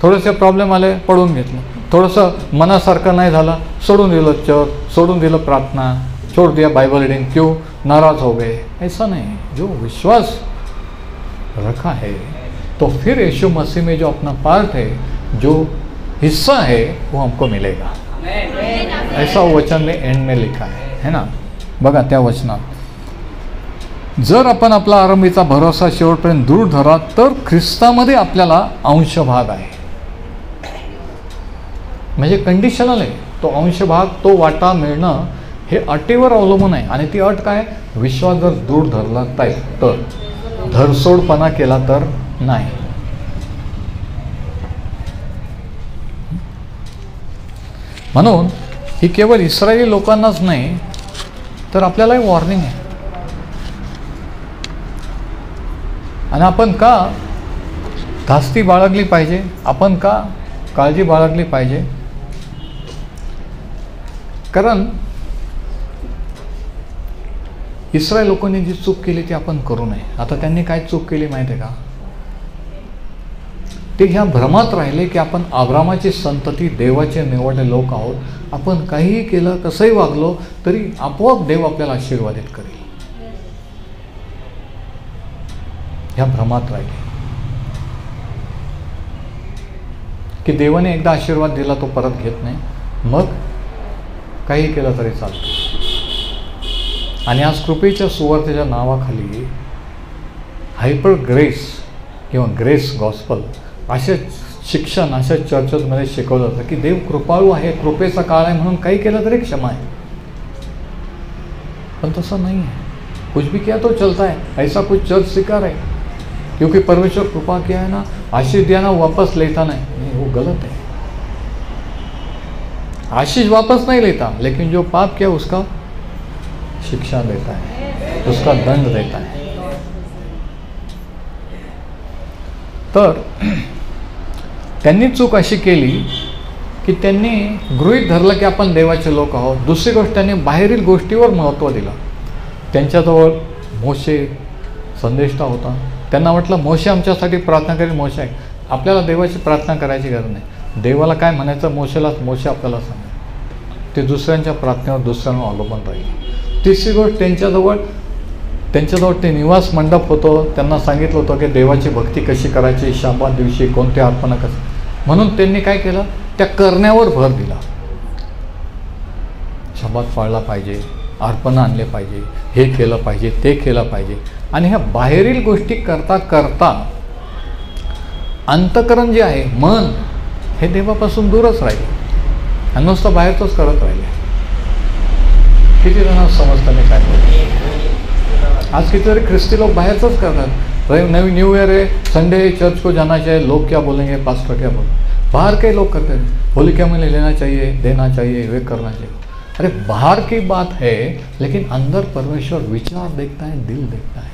थोडेसे प्रॉब्लेम आले पडून घेतलं, थोडंसं मनासारखं नाही झालं सोडून दिलं, चर्च सोडून दिलं, प्रार्थना छोड़ दिया, बाइबल रीडिंग, क्यों नाराज हो गए, ऐसा नहीं। जो विश्वास रखा है तो फिर यीशु मसीह में जो अपना पार्ट है, जो हिस्सा है, वो हमको मिलेगा। ऐसा वो वचन में एंड में लिखा है ना। बघा त्या वचनात, जर आपण आपला आरंभीचा भरोसा शेवटपर्यंत दृढ धरा तर ख्रिस्तामध्ये आपल्याला अंशभाग आहे। म्हणजे कंडिशनल आहे तो अंशभाग, तो वाटा मिळणं हे अटीवर अवलंबून आहे। आणि ती अट काय, विश्वास जर दृढ धरला तर, धरसोडपणा केला तर नाही। म्हणून ही केवळ इस्रायली लोकांनाच नाही तर आपल्यालाही वॉर्निंग आहे। आणि आपण का धास्ती बाळगली पाहिजे, आपण का काळजी बाळगली पाहिजे, कारण इस्रायल लोकांनी जी चूक केली ती आपण करू नये। आता त्यांनी काय चूक केली माहिती आहे का, ते ह्या भ्रमात राहिले की आपण अब्रामाची संतती, देवाचे निवडले लोक आहोत, आपण काहीही केलं, कसंही वागलो तरी आपोआप देव आपल्याला आशीर्वादित करेल, ह्या भ्रमात राहिले की देवाने एकदा आशीर्वाद दिला तो परत घेत नाही, मग काही केलं तरी चालतं। आणि आज कृपेच्या सुवार्तेच्या नावाखाली हायपर ग्रेस किंवा ग्रेस गॉस्पल असे शिक्षण अशा चर्चेमध्ये शिकवलं जातं की देव कृपाळू आहे, कृपेचा काळ आहे म्हणून काही केलं तरी क्षमा आहे। पण तसं नहीं है, कुछ भी किया तो चलता है, ऐसा कुछ चर्च सिखा रहे, क्योंकि परमेश्वर कृपा किया है ना, आशीष दिया ना, वापस लेता नहीं, वो गलत है। आशीष वापस नहीं लेता, लेकिन जो पाप किया उसका शिक्षा देता है, उसका दंड देता है। तर त्यांनी चूक अशी केली की त्यांनी गृहीत धरलं की आपण देवाचे लोक आहोत। दुसरी गोष्ट, त्यांनी बाहेरील गोष्टीवर महत्त्व दिलं। त्यांच्याजवळ मोशे संदेष्टा होता, त्यांना वाटलं मोशे आमच्यासाठी प्रार्थना करेल। मोशे आहे, आपल्याला देवाची प्रार्थना करायची गरज नाही, देवाला काय म्हणायचं मोशे आपल्याला सांगेल। ते दुसऱ्यांच्या प्रार्थनेवर दुसऱ्यांवर अवलंबून राहील। तिसरी गोष्ट, त्यांच्याजवळ ते निवास मंडप होतं, त्यांना सांगितलं होतं की देवाची भक्ती कशी करायची, शाबात दिवशी कोणते अर्पण कसं, म्हणून त्यांनी काय केलं, त्या करण्यावर भर दिला। शाबात पाळला पाहिजे, अर्पण आणले पाहिजे, हे केलं पाहिजे, ते केलं पाहिजे। आणि ह्या बाहेरील गोष्टी करता करता अंतःकरण जे आहे, मन, हे देवापासून दूरच राहिले आणि नुसतं बाहेरचंच करत राहिले। किती जणांना समजतं मी काय बोलतो? आज कितीतरी ख्रिस्ती लोक बाहेरचंच करतात। नवी न्यू ईयर है, संडे चर्च को जाना चाहिए, लोग क्या बोलेंगे, पास्टर क्या बोलेंगे, बाहर के लोग करते हैं। होली क्या मैंने लेना चाहिए, देना चाहिए, वे करना चाहिए। अरे बाहर की बात है, लेकिन अंदर परमेश्वर विचार देखता है, दिल देखता है।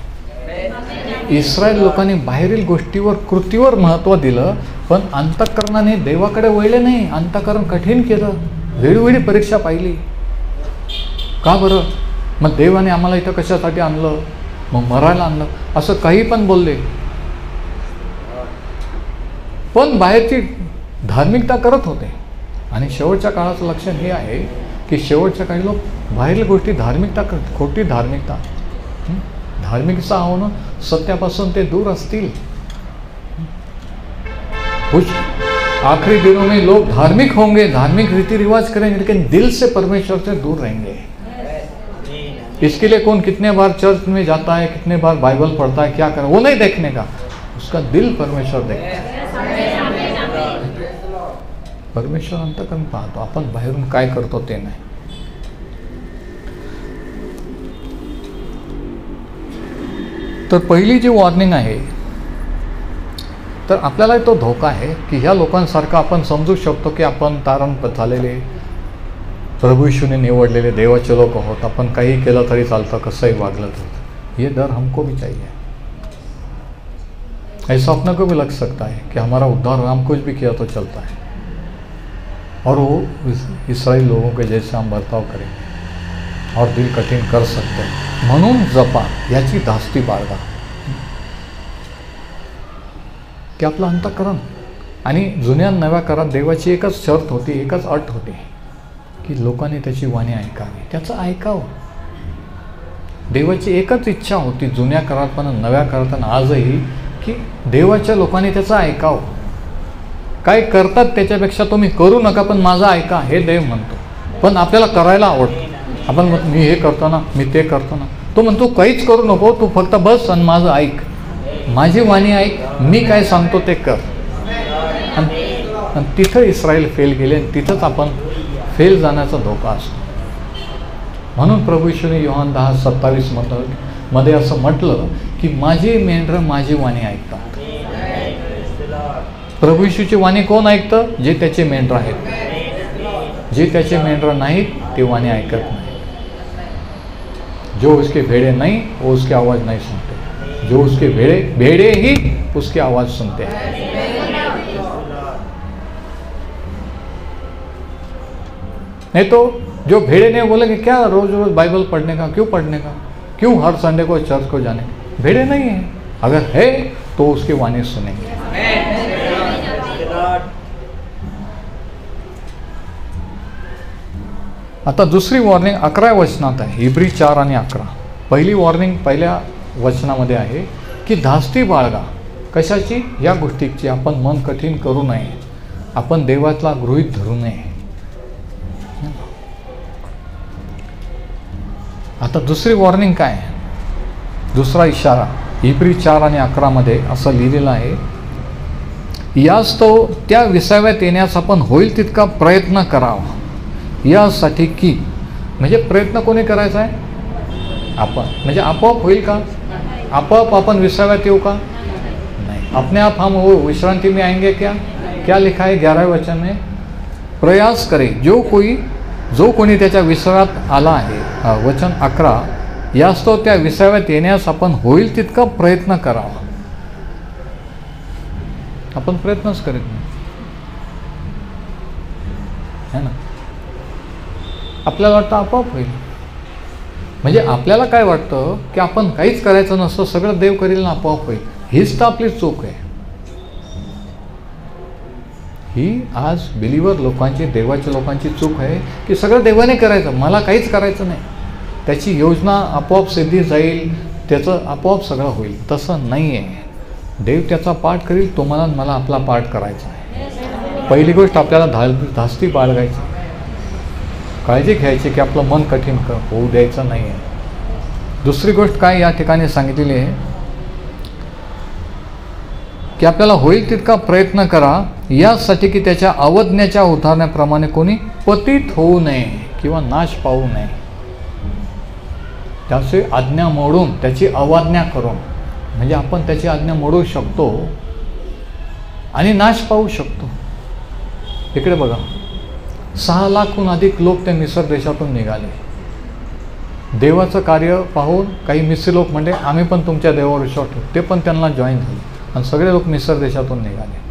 इस्रायल लोकांनी बाहेरील गोष्टीवर, कृतीवर महत्त्व दिलं, पण अंतःकरणाने देवाकडे वळले नाही। अंतःकरण कठीण केलं, वेळोवेळी परीक्षा पाहिली। का बरं? मग देवाने आम्हाला इथं कशासाठी आणलं, मग मरायला आणलं, असं काही पण बोलले, पण बाहेरची धार्मिकता करत होते। आणि शेवटच्या काळाचं लक्षण हे आहे की शेवटच्या काही लोक बाहेरील गोष्टी धार्मिकता करतात, खोटी धार्मिकता। धार्मिकता होणं सत्यापासून ते दूर असतील। कुछ आखिरी दिनों में लोग धार्मिक होंगे, धार्मिक रीति रिवाज करेंगे, लेकिन दिल से परमेश्वर से दूर रहेंगे। इसके लिए कौन कितने बार चर्च में जाता है, कितने बार बाइबल पढ़ता है, क्या कर, वो नहीं देखने का, उसका दिल परमेश्वर देखता है। परमेश्वर अंतःकरण पाहतो, आपण बाहेरून काय करतो ते नाही। तर पहिली जी वॉर्निंग आहे, तर आपल्याला तो धोका आहे की ह्या लोकांसारखं आपण समजू शकतो की आपण तारण झालेले, प्रभू यीशुने निवडलेले देवाचे लोक आहोत, आपण काही केलं तरी चालतं, कसंही वागलं तरी। ये डर हमको भी चाहिए। ऐसा अपने को भी लग सकता है कि हमारा उद्धार, हम कुछ भी किया तो चलता है, और वो इस्राएल लोगों के जैसे हम बर्ताव करेंगे और दिल कठिन कर सकते हैं। म्हणून जपा, याची धास्ती बाळगा की आपलं अंतःकरण। आणि जुन्या नव्या करात देवाची एकच शर्त होती, एकच अट होती की लोकांनी त्याची वाणी ऐकावी, त्याचं ऐकावं। देवाची एकच इच्छा होती जुन्या करात पण नव्या करात आजही, की देवाच्या लोकांनी त्याचं ऐकावं। काय करतात त्याच्यापेक्षा तुम्ही करू नका, पण माझं ऐका, हे देव म्हणतो। पण आपल्याला करायला आवडतं, आपण म्हणतो मी हे करतो ना, मी ते करतो ना, तो म्हणतो काहीच करू नको, तू फक्त बस आणि माझं ऐक, माझी वाणी ऐक, मी काय सांगतो ते कर। आणि तिथं इस्रायल फेल गेले, आणि तिथंच आपण फेल जाण्याचा धोका असतो। म्हणून प्रभू येशूने योहान 10:27 मध्ये असं म्हटलं की माझी मेंढरं माझी वाणी ऐकतात। प्रभू येशूची वाणी कोण ऐकतं? जे त्याचे मेंढरं आहेत। जे त्याचे मेंढरं नाहीत ते वाणी ऐकत नाही। जो उसके भेड़े नहीं, वो उसकी आवाज़ नहीं सुनते। जो उसके भेड़े ही उसकी आवाज़ सुनते हैं। नहीं तो जो भेड़े ने बोलेंगे क्या रोज रोज बाइबल पढ़ने का, क्यों पढ़ने का, क्यों हर संडे को चर्च को जाने का? भेड़े नहीं है, अगर है तो उसकी वाणी सुनेंगे। आता दुसरी वॉर्निंग 11व्या वचनात आहे, इब्री 4 आणि 11। पहिली वॉर्निंग पहिल्या वचनामध्ये आहे की धास्ती बाळगा। कशाची? या गोष्टीची, आपण मन कठीण करू नये, आपण देवाला गृहीत धरू नये। आता दुसरी वॉर्निंग काय? दुसरा इशारा इब्री 4 आणि 11 मध्ये असं लिहिलेलं आहे, यास्तव त्या विसाव्यात येण्यास आपण होईल तितका प्रयत्न करावा, यासाठी की, म्हणजे प्रयत्न कोणी करायचा आहे? आपण। म्हणजे आपोआप होईल का? आपोआप आपण विसाव्यात येऊ का? नहीं। अपने आप हम वो विश्रांति में आएंगे क्या? क्या लिखा है 11वें वचन में? प्रयास करे, जो कोणी त्याच्या विसाव्यात आला आहे. वचन 11, यास्तव त्या विसाव्यात येण्यास आपण होईल तितका प्रयत्न करावा. आपण प्रयत्नच करीत नाही है ना. आपल्याला वाटतं आपोआप होईल. म्हणजे आपल्याला काय वाटतं की आपण काहीच करायचं नसतं, सगळं देव करील ना आपोआप होईल. हीच तर आपली चूक आहे. ही आज बिलीवर लोकांची, देवाच्या लोकांची चूक आहे की सगळं देवाने करायचं, मला काहीच करायचं नाही, त्याची योजना आपोआप सिद्धी जाईल, त्याचं आपोआप सगळं होईल. तसं नाही आहे. देव त्याचा पाठ करील, तुम्हाला मला आपला पाठ करायचा आहे. पहिली गोष्ट आपल्याला धास्ती बाळगायची, काळजी घ्यायची की आपलं मन कठीण होऊ द्यायचं नाही आहे. दुसरी गोष्ट काय या ठिकाणी सांगितलेली आहे की आपल्याला होईल तितका प्रयत्न करा, यासाठी की त्याच्या अवज्ञेच्या उदाहरणाप्रमाणे कोणी पतित होऊ नये किंवा नाश पावू नये. त्याची आज्ञा मोडून, त्याची अवज्ञा करून, म्हणजे आपण त्याची आज्ञा मोडू शकतो आणि नाश पाहू शकतो. इकडे बघा, 6 लाखहून अधिक लोक त्या मिस्र देशातून निघाले. देवाचं कार्य पाहून काही मिस्री लोक म्हणजे आम्ही पण तुमच्या देवावर विश्वास ठेवू, ते पण त्यांना जॉईन झाले आणि सगळे लोक मिस्र देशातून निघाले.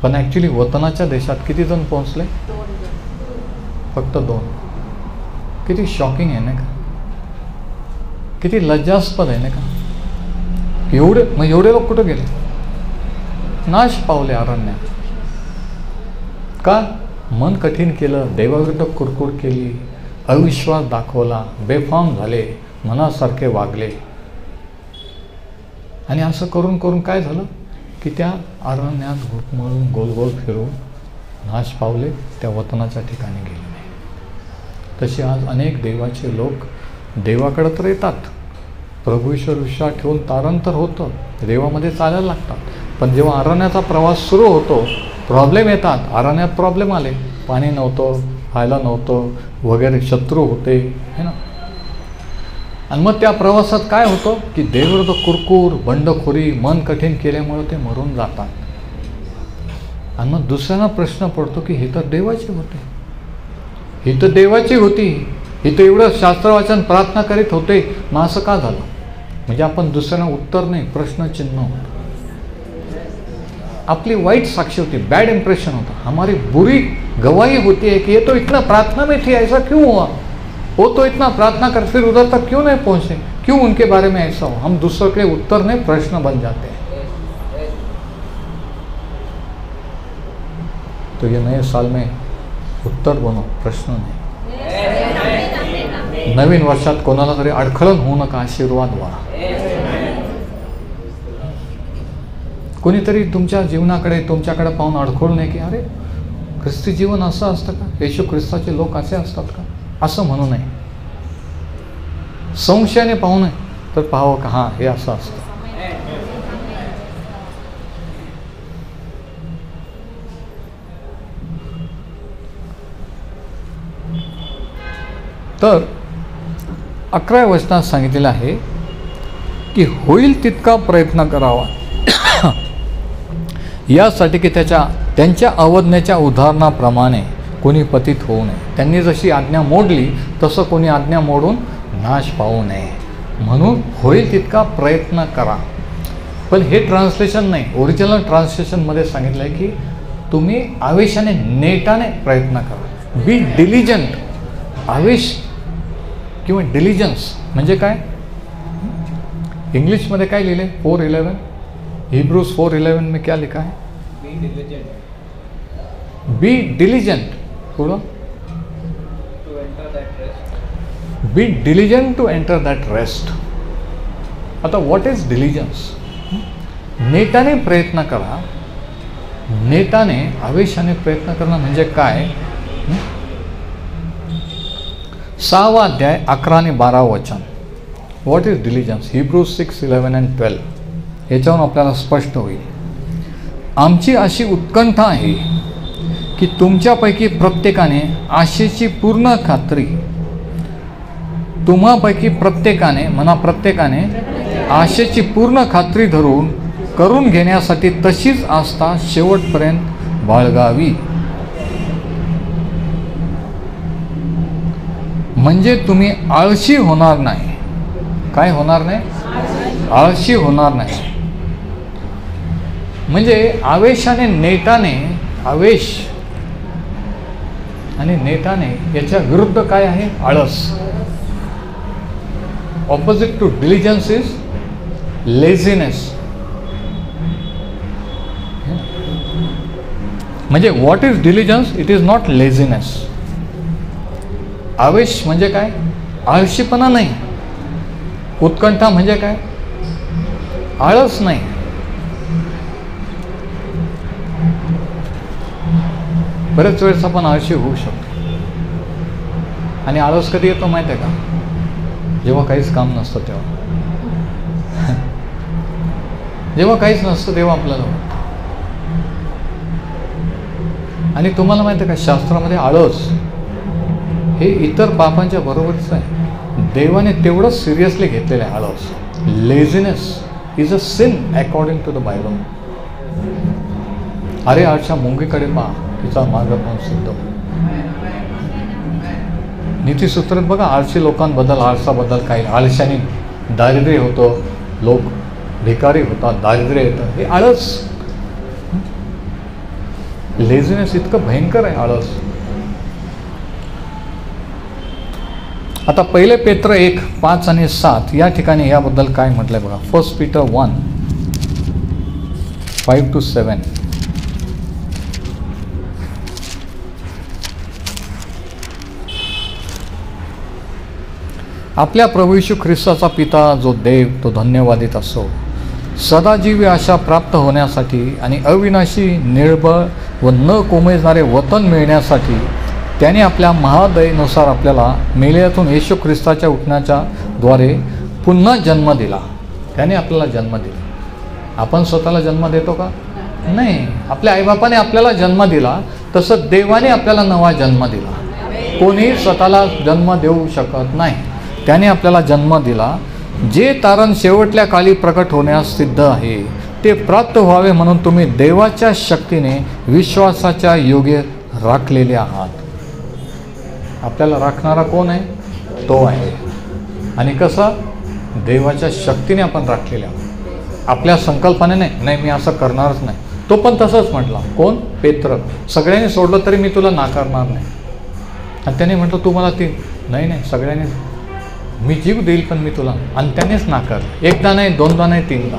पण ॲक्च्युली वतनाच्या देशात किती जण पोहोचले? फक्त 2. किती शॉकिंग आहे ना का, किती लज्जास्पद आहे ना का. एवढे लोक कुठं गेले? नाश पावले अरण्यात. का? मन कठीण केलं, देवाविरुद्ध कुरकुर केली, अविश्वास दाखवला, बेफाम झाले, मनासारखे वागले. आणि असं करून करून काय झालं की त्या अरण्यात घुटमळून गोल गोल फिरून नाश पावले, त्या वतनाच्या ठिकाणी गेले नाही. तसे आज अनेक देवाचे लोक देवाकडे तर येतात, प्रभूईश्वर विश्वास ठेवून तारण तर होतं, देवामध्ये चालायला लागतात. पण जेव्हा अरण्याचा प्रवास सुरू होतो, प्रॉब्लेम येतात. अरण्यात प्रॉब्लेम आले, पाणी नव्हतं, खायला नव्हतं वगैरे, शत्रू होते है ना. आणि मग त्या प्रवासात काय होतं की देवविरुद्ध कुरकुर, बंडखोरी, मन कठीण केल्यामुळे ते मरून जातात. आणि मग दुसऱ्यांना प्रश्न पडतो की हे तर देवाचे होते, ही तर देवाची होती, ही तर एवढं शास्त्रवाचन प्रार्थना करीत होते, मग असं का झालं? म्हणजे आपण दुसऱ्यांना उत्तर नाही, प्रश्नचिन्ह होतं. आपली वाईट साक्षी होती, बैड इंप्रेशन होता, हमारी बुरी गवाही होती है कि ये तो इतना प्रार्थना में थे, ऐसा क्यों हुआ? वो तो इतना प्रार्थना कर फिर उधर तक क्यों नहीं पहुंचे, क्यों उनके बारे में ऐसा हो? हम दूसरों के उत्तर नहीं, प्रश्न बन जाते हैं. तो ये नए साल में उत्तर बनो, प्रश्न नहीं. नवीन वर्षात कोणाला तरी अडखळण होऊ नका, आशीर्वाद व्हा. कोणीतरी तुमच्या जीवनाकडे, तुमच्याकडे पाहून अडखळू नये की अरे ख्रिस्ती जीवन असं असतं का, येशू ख्रिस्ताचे लोक असे असतात का, असं म्हणू नये. संशयाने पाहू नये, तर पाहावं का हां हे असं असतं. तर 11व्या वचनात सांगितलेलं आहे की होईल तितका प्रयत्न करावा, यासाठी की त्यांच्या अवज्ञेच्या उदाहरणाप्रमाणे कोणी पतित होऊ नये. त्यांनी जशी आज्ञा मोडली तसं कोणी आज्ञा मोडून नाश पावू नये. म्हणून होईल तितका प्रयत्न करा. पण हे ट्रान्सलेशन नाही, ओरिजिनल ट्रान्सलेशनमध्ये सांगितलं आहे की तुम्ही आवेशाने, नेटाने प्रयत्न करा. बी डिलिजंट. आवेश किंवा डिलिजन्स म्हणजे काय? इंग्लिश में क्या लिखे 4:11, हिब्रूज 4:11 में क्या लिखा है? Be diligent. थोड़ा be diligent to enter that rest. आता व्हॉट इज डिलिजन्स? नेटाने प्रयत्न करा. नेटाने, आवेशाने प्रयत्न करणं म्हणजे काय? 6वा अध्याय 11 आणि 12 वचन. What is diligence? Hebrews 6:11 and 12. याच्यावरून आपल्याला स्पष्ट होईल. आमची अशी उत्कंठा आहे की तुमच्यापैकी प्रत्येकाने आशेची पूर्ण खात्री, तुम्हापैकी प्रत्येकाने, म्हणा प्रत्येकाने आशेची पूर्ण खात्री धरून करून घेण्यासाठी तशीच आस्था शेवटपर्यंत बाळगावी. म्हणजे तुम्ही आळशी होणार नाही. काय होणार नाही? आळशी होणार नाही. म्हणजे आवेशाने नेटाने, आवेश आणि नेटाने याच्या विरुद्ध काय आहे? आळस. Opposite to diligence is laziness. म्हणजे what is diligence? It is not laziness. आवेश म्हणजे काय? आळशीपणा नाही. उत्कंठा म्हणजे काय? आळस नाही. बरेच वेळेस आपण आळशी होऊ शकतो. आणि आळस कधी येतो माहिती आहे का? जेव्हा काहीच काम नसतं तेव्हा. जेव्हा काहीच नसतं तेव्हा आपल्याला वाटतं. आणि तुम्हाला माहिती आहे का, शास्त्रामध्ये आळस हे इतर पापांच्या बरोबरच आहे. देवाने तेवढंच सिरियसली घेतलेलं आहे आळस. Laziness is a sin according to the Bible. अरे आळशा मुंगीकडे पहा, तिचा मार्ग पण सिद्ध. नीतिसूत्रात बघा आळशी लोकांबद्दल, आळसाबद्दल काही. आळशाने दारिद्र्य होतं, लोक भिकारी होतात, दारिद्र्य येतं. हे आळस. लेझीनेस इतकं भयंकर आहे आळस. आता पहिले पेत्र 1, 5 आणि 7 या ठिकाणी याबद्दल काय म्हटलंय बघा. 1 Peter 1, 5 to 7. आपल्या प्रभू येशू ख्रिस्ताचा पिता जो देव तो धन्यवादित असो, सदाजीवी आशा प्राप्त होण्यासाठी आणि अविनाशी, निर्बळ व न कोमेजणारे वतन मिळण्यासाठी त्याने आपल्या महादयेनुसार आपल्याला मेलेल्यातून येशू ख्रिस्ताच्या उठण्याच्या द्वारे पुन्हा जन्म दिला. त्याने आपल्याला जन्म दिला. आपण स्वतःला जन्म देतो का? नाही. आपल्या आईबापाने आपल्याला जन्म दिला, तसं देवाने आपल्याला नवा जन्म दिला. कोणी स्वतःला जन्म देऊ शकत नाही. त्याने आपल्याला जन्म दिला. जे तारण शेवटल्या काळी प्रकट होण्यास सिद्ध आहे ते प्राप्त व्हावे म्हणून तुम्ही देवाच्या शक्तीने विश्वासाच्या योगे राखलेले आहात. आपल्याला राखणारा कोण आहे? तो आहे. आणि कसा? देवाच्या शक्तीने आपण राखलेले आहोत. आपल्या संकल्पनेने नाही मी असं करणारच नाही. तो पण तसंच म्हटला. कोण? पेत्र. सगळ्यांनी सोडलं तरी मी तुला नाकारणार नाही. आणि त्याने म्हटलं तू मला ती नाही नाही सगळ्यांनी मी जीव देईल पण मी तुला. आणि त्यानेच नाकार. एकदा नाही, दोनदा नाही, तीनदा.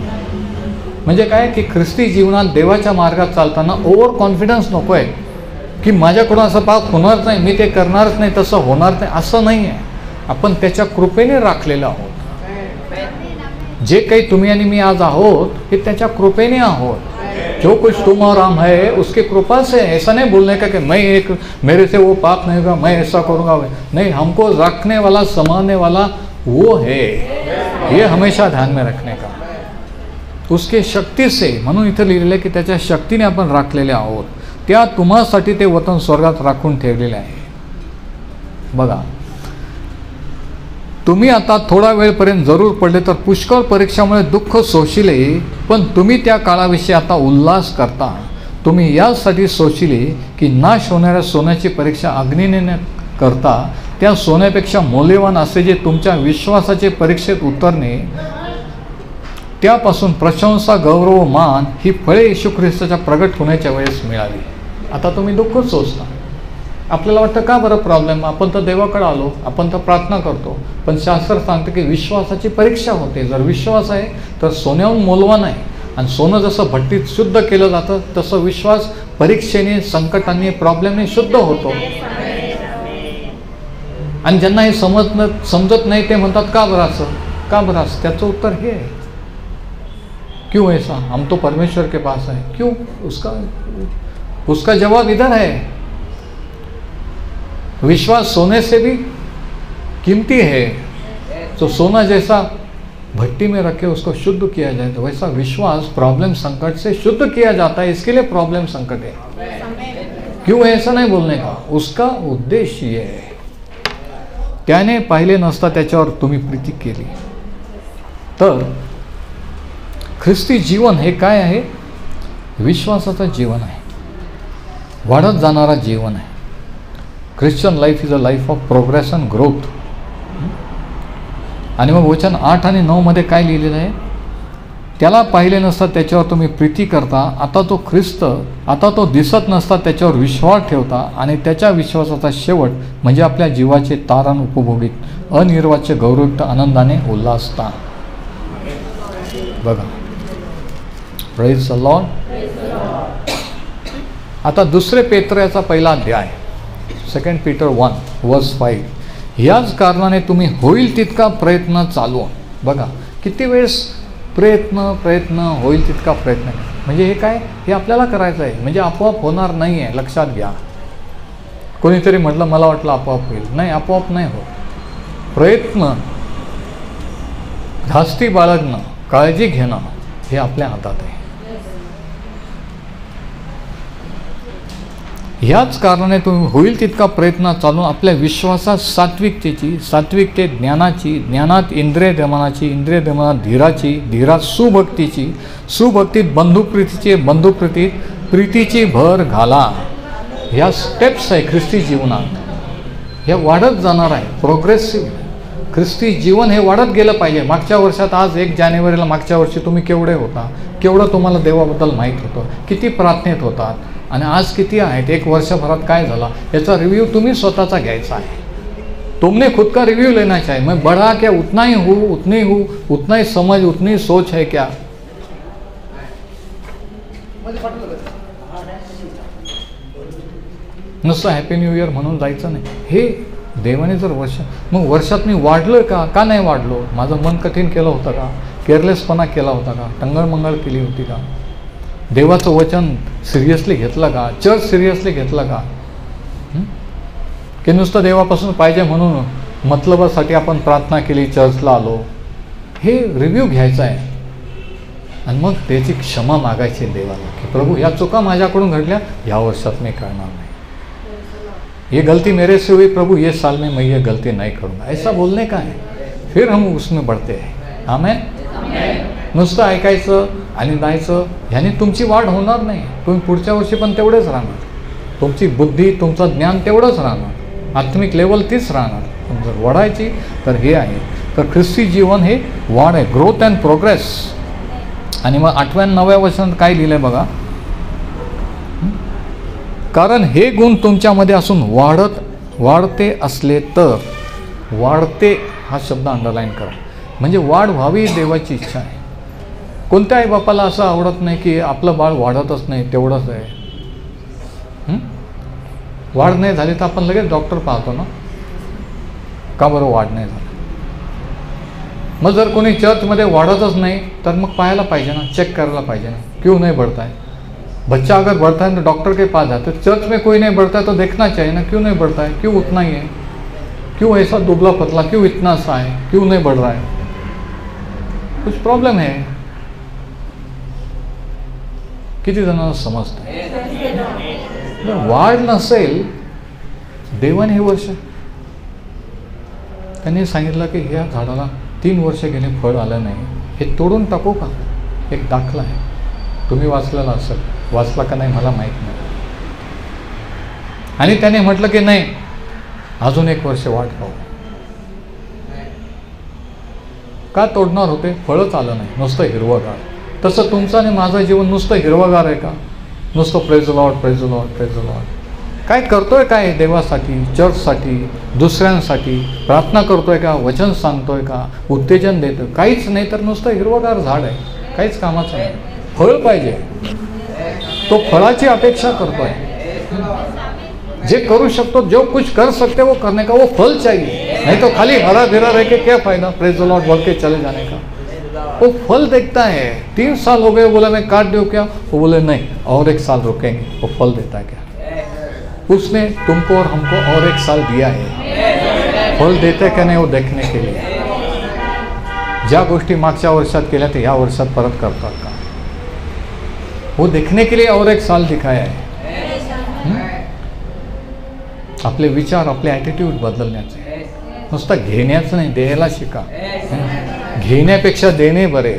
म्हणजे काय की ख्रिस्ती जीवनात देवाच्या मार्गात चालताना ओव्हर कॉन्फिडन्स नको आहे की माझ्याकडून असं पाप होणारच नाही, मी ते करणारच नाही, तसं होणार नाही, असं नाही आहे. आपण त्याच्या कृपेने राखलेलं आहोत. जे काही तुम्ही आणि मी आज आहोत हे त्याच्या कृपेने आहोत. जो कुछ तुम और हम है उसकी कृपा से. ऐसा नहीं बोलने का कि मैं एक मेरे से वो पाप नहीं होगा, मैं ऐसा करूँगा. नहीं, हमको रखने वाला, संभालने वाला वो है. ये हमेशा ध्यान में रखने का. उसके शक्ती से. म्हणून इथं लिहिलेलं आहे की त्याच्या शक्तीने आपण राखलेले आहोत. त्या तुम्हासाठी ते वतन स्वर्गात राखून ठेवलेले आहे. बघा, तुम्ही आता थोडा वेळपर्यंत जरूर पडले तर पुष्कळ परीक्षामुळे दुःख सोशिले, पण तुम्ही त्या काळाविषयी आता उल्हास करता. तुम्ही यासाठी सोशिले की नाश होणाऱ्या सोन्याची परीक्षा अग्नीने न करता त्या सोन्यापेक्षा मौल्यवान असे जे तुमच्या विश्वासाचे परीक्षेत उतरणे, त्यापासून प्रशंसा, गौरव, मान ही फळे येशू ख्रिस्ताच्या प्रगट होण्याच्या वेळेस मिळाली. आता तुम्ही दुःख सोसता. आपल्याला वाटतं का बरं प्रॉब्लेम? आपण तर देवाकडे आलो, आपण तर प्रार्थना करतो. पण शास्त्र सांगतं की विश्वासाची परीक्षा होते. जर विश्वास आहे तर सोन्याहून मौल्यवान आहे. आणि सोनं जसं भट्टीत शुद्ध केलं जातं तसं विश्वास परीक्षेने, संकटांनी, प्रॉब्लेमने शुद्ध होतो. आणि ज्यांना हे समजत नाही ते म्हणतात का बरं असं, का बरं असं? त्याचं उत्तर हे आहे. क्यों ऐसा? हम तो परमेश्वर के पास है. क्यों? उसका जवाब इधर है. विश्वास सोने से भी कीमती है. तो सोना जैसा भट्टी में रखे उसको शुद्ध किया जाए, तो वैसा विश्वास प्रॉब्लम संकट से शुद्ध किया जाता है. इसके लिए प्रॉब्लम संकट है. क्यों ऐसा नहीं बोलने का? उसका उद्देश्य ये है. त्याने पाहिले नसता त्याच्यावर तुम्ही प्रीती केली. तर ख्रिस्ती जीवन हे काय आहे? विश्वासाचं जीवन आहे. वाढत जाणारा जीवन आहे. Christian life is a life of progress and growth. आणि मग वचन 8 आणि 9 मध्ये काय लिहिलेलं आहे? त्याला पाहिले नसता त्याच्यावर तुम्ही प्रीती करता, आता तो ख्रिस्त, आता तो दिसत नसता त्याच्यावर विश्वास ठेवता आणि त्याच्या विश्वासाचा शेवट म्हणजे आपल्या जीवाचे तारण उपभोगीत अनिर्वाच्य गौरवयुक्त आनंदाने उल्हासता. बघा, प्रेज द लॉर्ड. आता 2 पेत्राचा पहिला अध्याय 2 Peter 1:5. याच कारणाने तुम्ही होईल तितका प्रयत्न चालवा. बघा किती वेळेस प्रयत्न होईल तितका प्रयत्न. म्हणजे हे काय? हे आपल्याला करायचं आहे, म्हणजे आपोआप होणार नाही आहे, लक्षात घ्या. कोणीतरी म्हटलं मला वाटलं आपोआप होईल. नाही, आपोआप नाही होत. प्रयत्न, धास्ती बाळगणं, काळजी घेणं हे आपल्या हातात आहे. ह्याच कारणाने तुम्ही होईल तितका प्रयत्न चालून आपल्या विश्वासात सात्विकतेत ज्ञानाची, ज्ञानात इंद्रिय दमनाची, इंद्रिय दमनात धीराची, धीरात सुभक्तीत बंधुप्रीतीची, बंधुप्रीतीत प्रीतीची भर घाला. ह्या स्टेप्स आहे ख्रिस्ती जीवनात. ह्या वाढत जाणार आहे. प्रोग्रेसिव्ह ख्रिस्ती जीवन हे वाढत गेलं पाहिजे. मागच्या वर्षात, आज 1 जानेवारीला मागच्या वर्षी तुम्ही केवढे होता, केवढं तुम्हाला देवाबद्दल माहीत होतं, किती प्रार्थनेत होतात, आणि आज किती आहेत, 1 वर्षभरात काय झाला, याचा रिव्ह्यू तुम्ही स्वतःचा घ्यायचा आहे. तुमने खुद का रिव्ह्यू लेना चाहिए. मैं बढ़ा क्या, उतना ही हूँ, उतना ही समझ, उतनी ही सोच है क्या. नुसतं हॅपी न्यू इयर म्हणून जायचं नाही. हे देवाने जर मग वर्षात मी वाढलो का नाही वाढलो, माझं मन कठीण केलं होतं का, केअरलेसपणा केला होता का, टंगळमंगळ केली होती का, देवाचं वचन सिरियसली घेतलं का, चर्च सिरियसली घेतलं का, की नुसतं देवापासून पाहिजे म्हणून मतलबासाठी आपण प्रार्थना केली, चर्चला आलो. हे रिव्ह्यू घ्यायचा आहे आणि मग त्याची क्षमा मागायची देवाला, की प्रभू या चुका माझ्याकडून घडल्या, या वर्षात मी करणार नाही. ये गलती मेरे से हुई प्रभु, ये साल में मैं ये गलती नहीं करूँगा, ऐसा बोलने का है. फिर हम उसमें बढ़ते हैं. आमेन. नुसतं ऐकायचं आणि जायचं ह्याने तुमची वाढ होणार नाही. तुम्ही पुढच्या वर्षी पण तेवढेच राहणार. तुमची बुद्धी, तुमचं ज्ञान तेवढंच राहणार. आत्मिक लेवल तीच राहणार. पण जर वाढायची तर हे आहे. तर ख्रिस्ती जीवन हे वाढ आहे, ग्रोथ अँड प्रोग्रेस. आणि मग 8व्या 9व्या वचनात काय लिहिलं आहे बघा. कारण हे गुण तुमच्यामध्ये असून वाढते असले तर, वाढते हा शब्द अंडरलाईन करा, म्हणजे वाढ व्हावी देवाची इच्छा आहे. कोणत्या आई बापाला असं आवडत नाही की आपलं बाळ वाढतच नाही, तेवढंच आहे. वाढ नाही झाली तर आपण लगेच डॉक्टर पाहतो ना, का बरं वाढ नहीं झाली. मग जर कोणी चर्चमध्ये वाढतच नाही तर मग पाहायला पाहिजे ना, चेक करायला पाहिजे ना, क्यों नहीं बढ़ता है. बच्चा अगर बढ़ता है तो डॉक्टर के पास जाते, चर्च में कोई नहीं बढ़ता है तो देखना चाहिए ना, क्यों नहीं बढ़ता है, क्यों उतना ही है, क्यों ऐसा दुबला पतला, क्यों इतना सा है, क्यों नहीं बढ़ रहा है, कुछ प्रॉब्लम है. किती जणांना समजतं. वाढ नसेल, देवाने हे वर्ष त्यांनी सांगितलं की ह्या झाडाला 3 वर्ष गेले फळ आलं नाही, हे तोडून टाकू का. एक दाखला आहे, तुम्ही वाचलेला असेल, वाचला का नाही मला माहीत नाही. आणि त्याने म्हटलं की नाही, अजून 1 वर्ष वाट पाहू. का तोडणार होते, फळच आलं नाही, नुसतं हिरवगार. तसं तुमचं आणि माझं जीवन नुसतं हिरवगार आहे का, नुसतं praise Lord praise Lord praise Lord. काय करतोय, काय देवासाठी, चर्चसाठी, दुसऱ्यांसाठी प्रार्थना करतोय का, वचन सांगतोय का, उत्तेजन देतोय, काहीच नाही. तर नुसतं हिरवगार झाड आहे, काहीच कामाचं नाही. फळ पाहिजे, तो फळाची अपेक्षा करतोय. जे करू शकतो, जो कुछ कर सकते वो करने का, वो फल चाहिए. नहीं तो खाली हरा भरा रह के क्या फायदा, प्रेज द लॉर्ड बोल के चले जाने का. वो फल देखता है. 3 साल हो गए, बोला मैं काट दूँ क्या, वो बोले नहीं और 1 साल रुकेंगे. वो फल देता है क्या. उसने तुमको और हमको और 1 साल दिया है. फल देते का नाही वो देखने के लिए. ज्या गोष्टी मागच्या वर्षात केल्या ते ह्या वर्षात परत करतात का, वो देखने के लिए और 1 साल दिखाया है. आपले विचार, आपले ॲटिट्यूड बदलण्याचे, नुसतं घेण्याचं नाही, द्यायला शिका. घेण्यापेक्षा देणे बरे.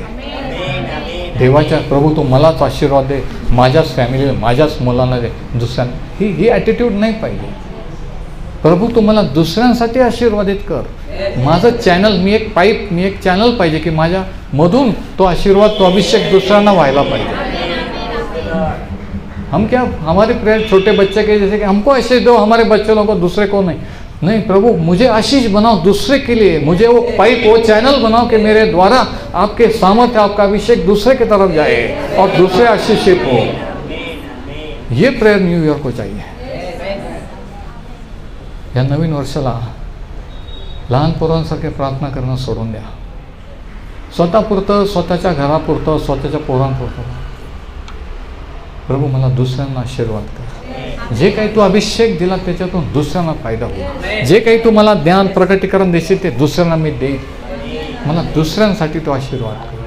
देवाच्या प्रभू तू मलाच आशीर्वाद दे, माझ्याच फॅमिलीला, माझ्याच मुलांना दे, दुसऱ्यांना. ही ॲटिट्यूड नाही पाहिजे. प्रभू तू मला दुसऱ्यांसाठी आशीर्वादित कर. माझं चॅनल, मी एक चॅनल पाहिजे की माझ्या मधून तो आशीर्वाद, तो अभिषेक दुसऱ्यांना व्हायला पाहिजे. हम क्या, हमारे प्रेयर छोटे बच्चे के जैसे कि हमको आशीष दो, हमारे बच्चे लोगों को, दूसरे को नहीं. नहीं प्रभु, मुझे आशीष बनाओ दूसरे के लिए. मुझे वो पाइप, वो चैनल बनाओ कि मेरे द्वारा आपके सामर्थ्य, आपका अभिषेक दूसरे की तरफ जाए और दूसरे आशीषित हो. ये प्रेयर न्यू ईयर को चाहिए. या नवीन वर्षाला लहान पोरांसारखे प्रार्थना करणं सोडून द्या. स्वतःपुरतं, स्वतःच्या घरापुरतं, स्वतःच्या पोरांपुरतं. प्रभू मला दुसऱ्यांना आशीर्वाद कर. जे काही तू अभिषेक दिला त्याच्यातून दुसऱ्यांना फायदा होईल. जे काही तू मला ज्ञान प्रकटीकरण देशील ते दुसऱ्यांना मी देईन. मला दुसऱ्यांसाठी तो आशीर्वाद कर.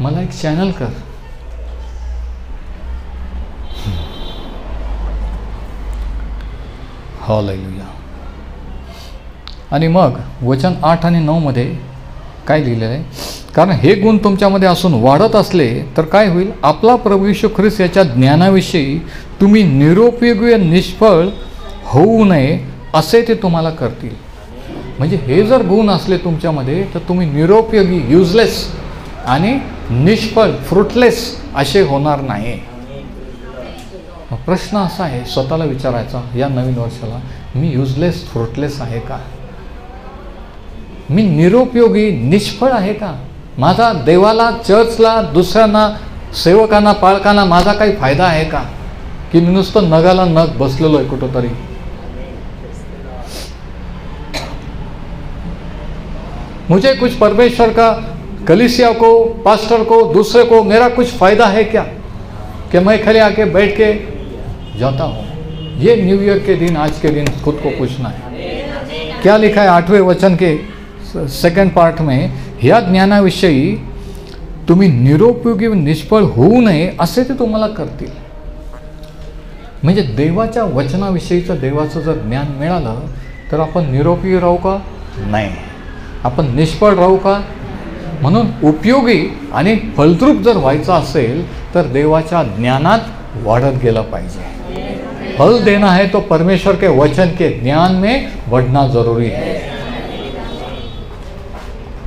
मला एक चॅनल कर. हालेलुया. आणि मग वचन 8 आणि 9 मध्ये काय लिहिलेलं आहे? कारण हे गुण तुमच्यामध्ये असून वाढत असले तर काय होईल? आपला प्रभू येशू ख्रिस्त याच्या ज्ञानाविषयी तुम्ही निरुपयोगी, निष्फळ होऊ नये असे ते तुम्हाला करतील. म्हणजे हे जर गुण असले तुमच्यामध्ये तर तुम्ही निरुपयोगी, युजलेस आणि निष्फळ, फ्रुटलेस असे होणार नाही. प्रश्न असा आहे स्वतःला विचारायचा या नवीन वर्षाला, मी युजलेस, फ्रुटलेस आहे का? मी निरुपयोगी, निष्फळ आहे का? माझा देवाला, चर्चला, दुसऱ्यांना, सेवकांना, पाळकांना माझा काही फायदा आहे का? की मी नुसतं नगाला नग बसलेलो आहे कुठंतरी? मुझे कुछ परमेश्वर का, कलीसिया को, पास्टर को, दूसरे को मेरा कुछ फायदा है क्या कि मैं खाली आके बैठ के जाता हूँ? ये न्यू ईयर के दिन, आज के दिन खुद को पूछना है. क्या लिखा है 8वें वचन के सेकंड पार्ट में? ह्या ज्ञानाविषयी तुम्ही निरुपयोगी, निष्फळ होऊ नये असे ते तुम्हाला करतील. म्हणजे देवाच्या वचनाविषयीचं, देवाचं जर ज्ञान मिळालं तर आपण निरुपयोगी राहू का? नाही. आपण निष्फळ राहू का? म्हणून उपयोगी आणि फलद्रूप जर व्हायचं असेल तर देवाच्या ज्ञानात वाढत गेलं पाहिजे. फल देना है तो परमेश्वर के वचन के ज्ञान में बढ़ना जरूरी है.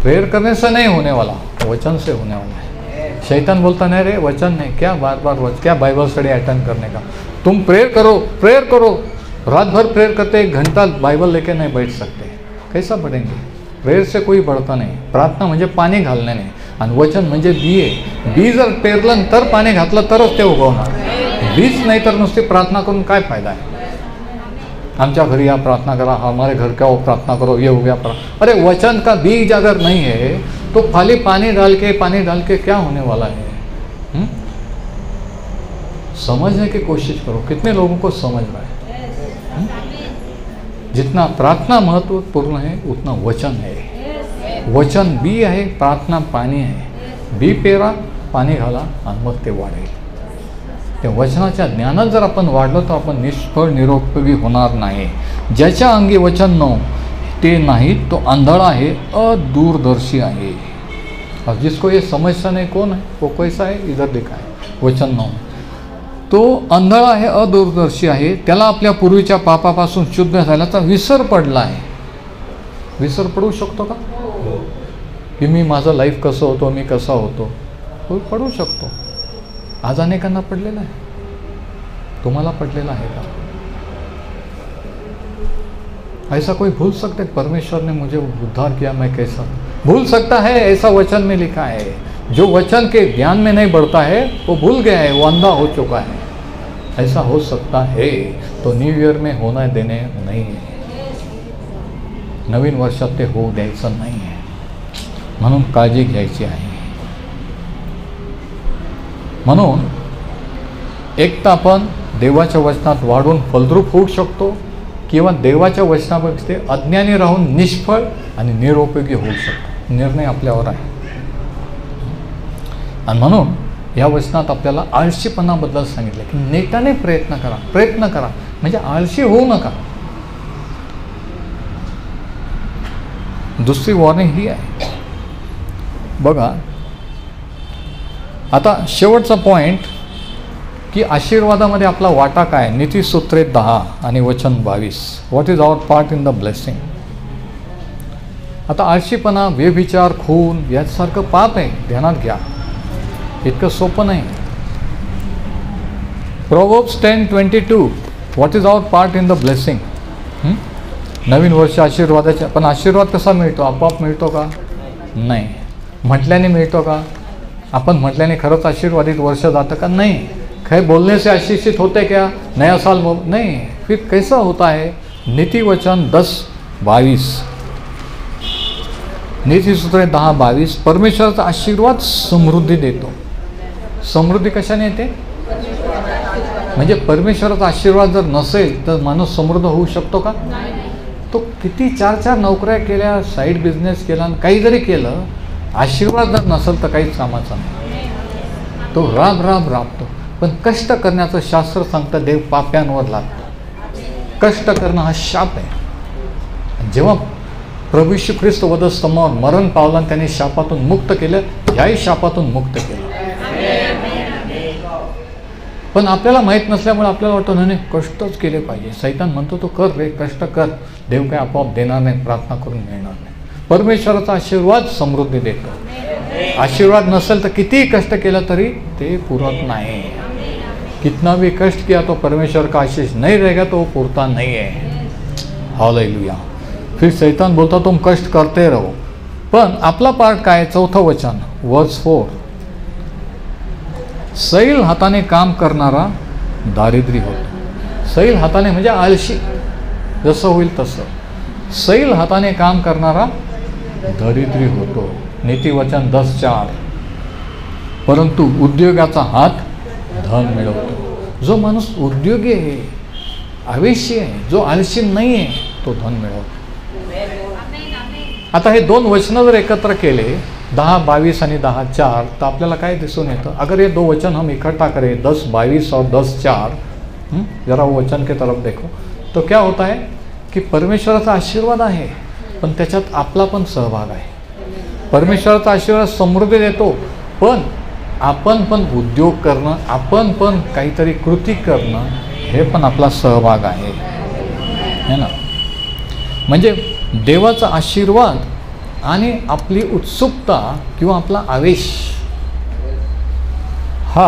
प्रेयर करने से नहीं होने वाला, वचन से होने वाला है. शैतान बोलता नहीं रे वचन नहीं, क्या बार बार क्या बाइबल स्टडी अटेंड करने का? तुम प्रेयर करो, प्रेयर करो. रात भर प्रेयर करते 1 घंटा बाइबल लेके नहीं बैठ सकते, कैसा बढ़ेंगे? प्रेयर से कोई बढ़ता नाही. प्रार्थना म्हणजे पाणी घालणे नाही, आणि वचन म्हणजे बी जर पेरलं तर पाणी घातलं तरच ते उगवणार. बीज नाही तर नुसती प्रार्थना करून काय फायदा आहे? आमच्या घरी या प्रार्थना करा, हमारे घर का वो प्रार्थना करो, ये हो गया अरे वचन का बीज अगर नहीं है तो खाली पानी डाल के क्या होने वाला है? समझने की कोशिश करो. कितने लोगों को समझ रहा है? जितना प्रार्थना महत्वपूर्ण है उतना वचन है. वचन बी आहे, प्रार्थना पाणी आहे. बी पेरा, पाणी घाला आणि मग ते वाढेल. त्या वचनाच्या ज्ञानात जर आपण वाढलो तर आपण निष्फळ, निरुपयोगी होणार नाही. ज्याच्या अंगी वचन न ते नाही तो आंधळा आहे, अदूरदर्शी आहे. अब जिसको ये समझता नहीं कौन है? वो कैसा है? इधर लिखा है वचन न. तो आंधळा आहे, अदूरदर्शी आहे. त्याला आपल्या पूर्वीच्या पापापासून शुद्ध झाल्याचा विसर पडला आहे. विसर पडू शकतो का? की मी माझं लाईफ कसं होतो, मी कसा होतो? पडू शकतो. आज अनेकांना पडलेला आहे. तुम्हाला पडलेला आहे का? ऐसा कोई भूल सकते? परमेश्वर ने मुझे उद्धार किया, मैं कैसा भूल सकता है? ऐसा वचन में लिखा है. जो वचन के ज्ञान में नहीं बढ़ता है वो भूल गया है, वो अंधा हो चुका है. ऐसा हो सकता है तो न्यू ईयर में होना देने नहीं है. नवीन वर्षात ते होऊ द्यायचं नाही आहे. म्हणून काळजी घ्यायची आहे. म्हणून एक तर आपण देवाच्या वचनात वाढून फलद्रूप होऊ शकतो किंवा देवाच्या वचनापेक्षा अज्ञानी राहून निष्फळ आणि निरुपयोगी होऊ शकतो. निर्णय आपल्यावर आहे. आणि म्हणून या वचनात आपल्याला आळशीपणाबद्दल सांगितलं की नेटाने प्रयत्न करा म्हणजे आळशी होऊ नका. दुसरी वॉर्निंग ही आहे बघा. आता शेवटचा पॉईंट की आशीर्वादामध्ये आपला वाटा काय. नीतिसूत्रे 10 आणि वचन 22. What is our part in the blessing. आता आळशीपणा, व्यभिचार, खून यासारखं पाप आहे, ध्यानात घ्या. इतकं सोपं नाही. Proverbs 10:22. What is our part in the blessing. नवीन वर्ष आशीर्वादाच्या. पण आशीर्वाद कसा मिळतो. आपोआप मिळतो का. नाही. म्हटल्याने मिळतो का. आपण म्हटल्याने खरंच आशीर्वादित वर्ष जातं का. नाही. खैर बोलने से आशीषित होते क्या. नया साल नहीं. फिर कैसा होता है. नीतिवचन 10:22. नीतिसूत्रे 10:22. परमेश्वराचा आशीर्वाद समृद्धी देतो. समृद्धी कशाने येते. म्हणजे परमेश्वराचा आशीर्वाद जर नसेल तर माणूस समृद्ध होऊ शकतो का. तो किती 4-4 नोकऱ्या केल्या, साईड बिझनेस केला, काही जरी केलं, आशीर्वाद जर नसेल तर काहीच कामाचा नाही. तो राबतो. पण कष्ट करण्याचं शास्त्र सांगतं देव पाप्यांवर लागतो. कष्ट करणं हा शाप आहे. जेव्हा प्रभू येशू ख्रिस्त वधस्तंभावर मरण पावला आणि त्याने शापातून मुक्त केलं, ह्याही शापातून मुक्त केलं. पण आपल्याला माहीत नसल्यामुळे आपल्याला वाटतं नाही कष्टच केले पाहिजे. सैतान म्हणतो तो कर रे, कष्ट कर. देव काय आपोआप देणार नाही, प्रार्थना करून मिळणार नाही. परमेश्वराचा आशीर्वाद समृद्धी देतो. आशीर्वाद नसेल तर कितीही कष्ट केलं तरी ते पुरत नाही. कितना भी कष्ट किया तो परमेश्वर का आशीष नहीं रहेगा तो पुरता नहीं है. हालेलुया. फिर शैतान बोलता तुम कष्ट करते रहो. पण आपला पार्ट काय. 4थं वचन वर्स 4. सैल हाताने काम करणारा दारिद्र्य होतो. सैल हाताने म्हणजे आळशी, जसं होईल तसं. सैल हाताने काम करणारा दारिद्र्य होतो. नीतिवचन 10:4. परंतु उद्योगाचा हात धन मिळवतो. जो माणूस उद्योगी आहे, आवेशी आहे, जो आळशी नाही आहे, तो धन मिळवतो. आता हे 2 वचनं जर एकत्र केले 10:22 आणि 10:4 तर आपल्याला काय दिसून येतं. अगर ये 2 वचन हम इकट्ठा करें 10:22 और 10:4, जरा वो वचन के तरफ देखो, तो क्या होता है की परमेश्वराचा आशीर्वाद आहे, पण त्याच्यात आपला पण सहभाग आहे. परमेश्वराचा आशीर्वाद समृद्धी देतो, पण आपण पण उद्योग करणं, आपण पण काहीतरी कृती करणं, हे पण आपला सहभाग आहे, है ना. म्हणजे देवाचा आशीर्वाद आणि आपली उत्सुकता किंवा आपला आवेश हा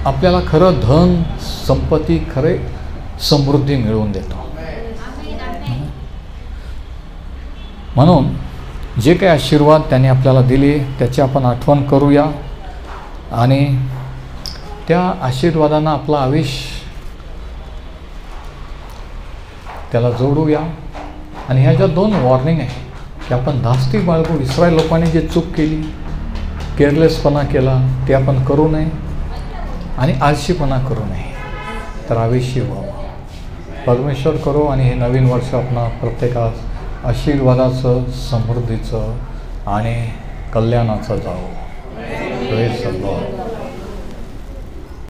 आपल्याला खरं धन, संपत्ती, खरे समृद्धी मिळवून देतो. म्हणून जे काही आशीर्वाद त्याने आपल्याला दिले त्याची आपण आठवण करूया आणि त्या आशीर्वादांना आपला आवेश त्याला जोडूया. आणि ह्याच्या 2 वॉर्निंग आहे की आपण धास्ती बाळगू. इस्रायल लोकांनी जे चूक केली, केअरलेसपणा केला, ते आपण करू नये आणि आळशीपणा करू नये, तर आवेशी व्हावं. परमेश्वर करो आणि हे नवीन वर्ष आपणा प्रत्येकास आशीर्वादाचं, समृद्धीचं आणि कल्याणाचं जावं. Praise the Lord.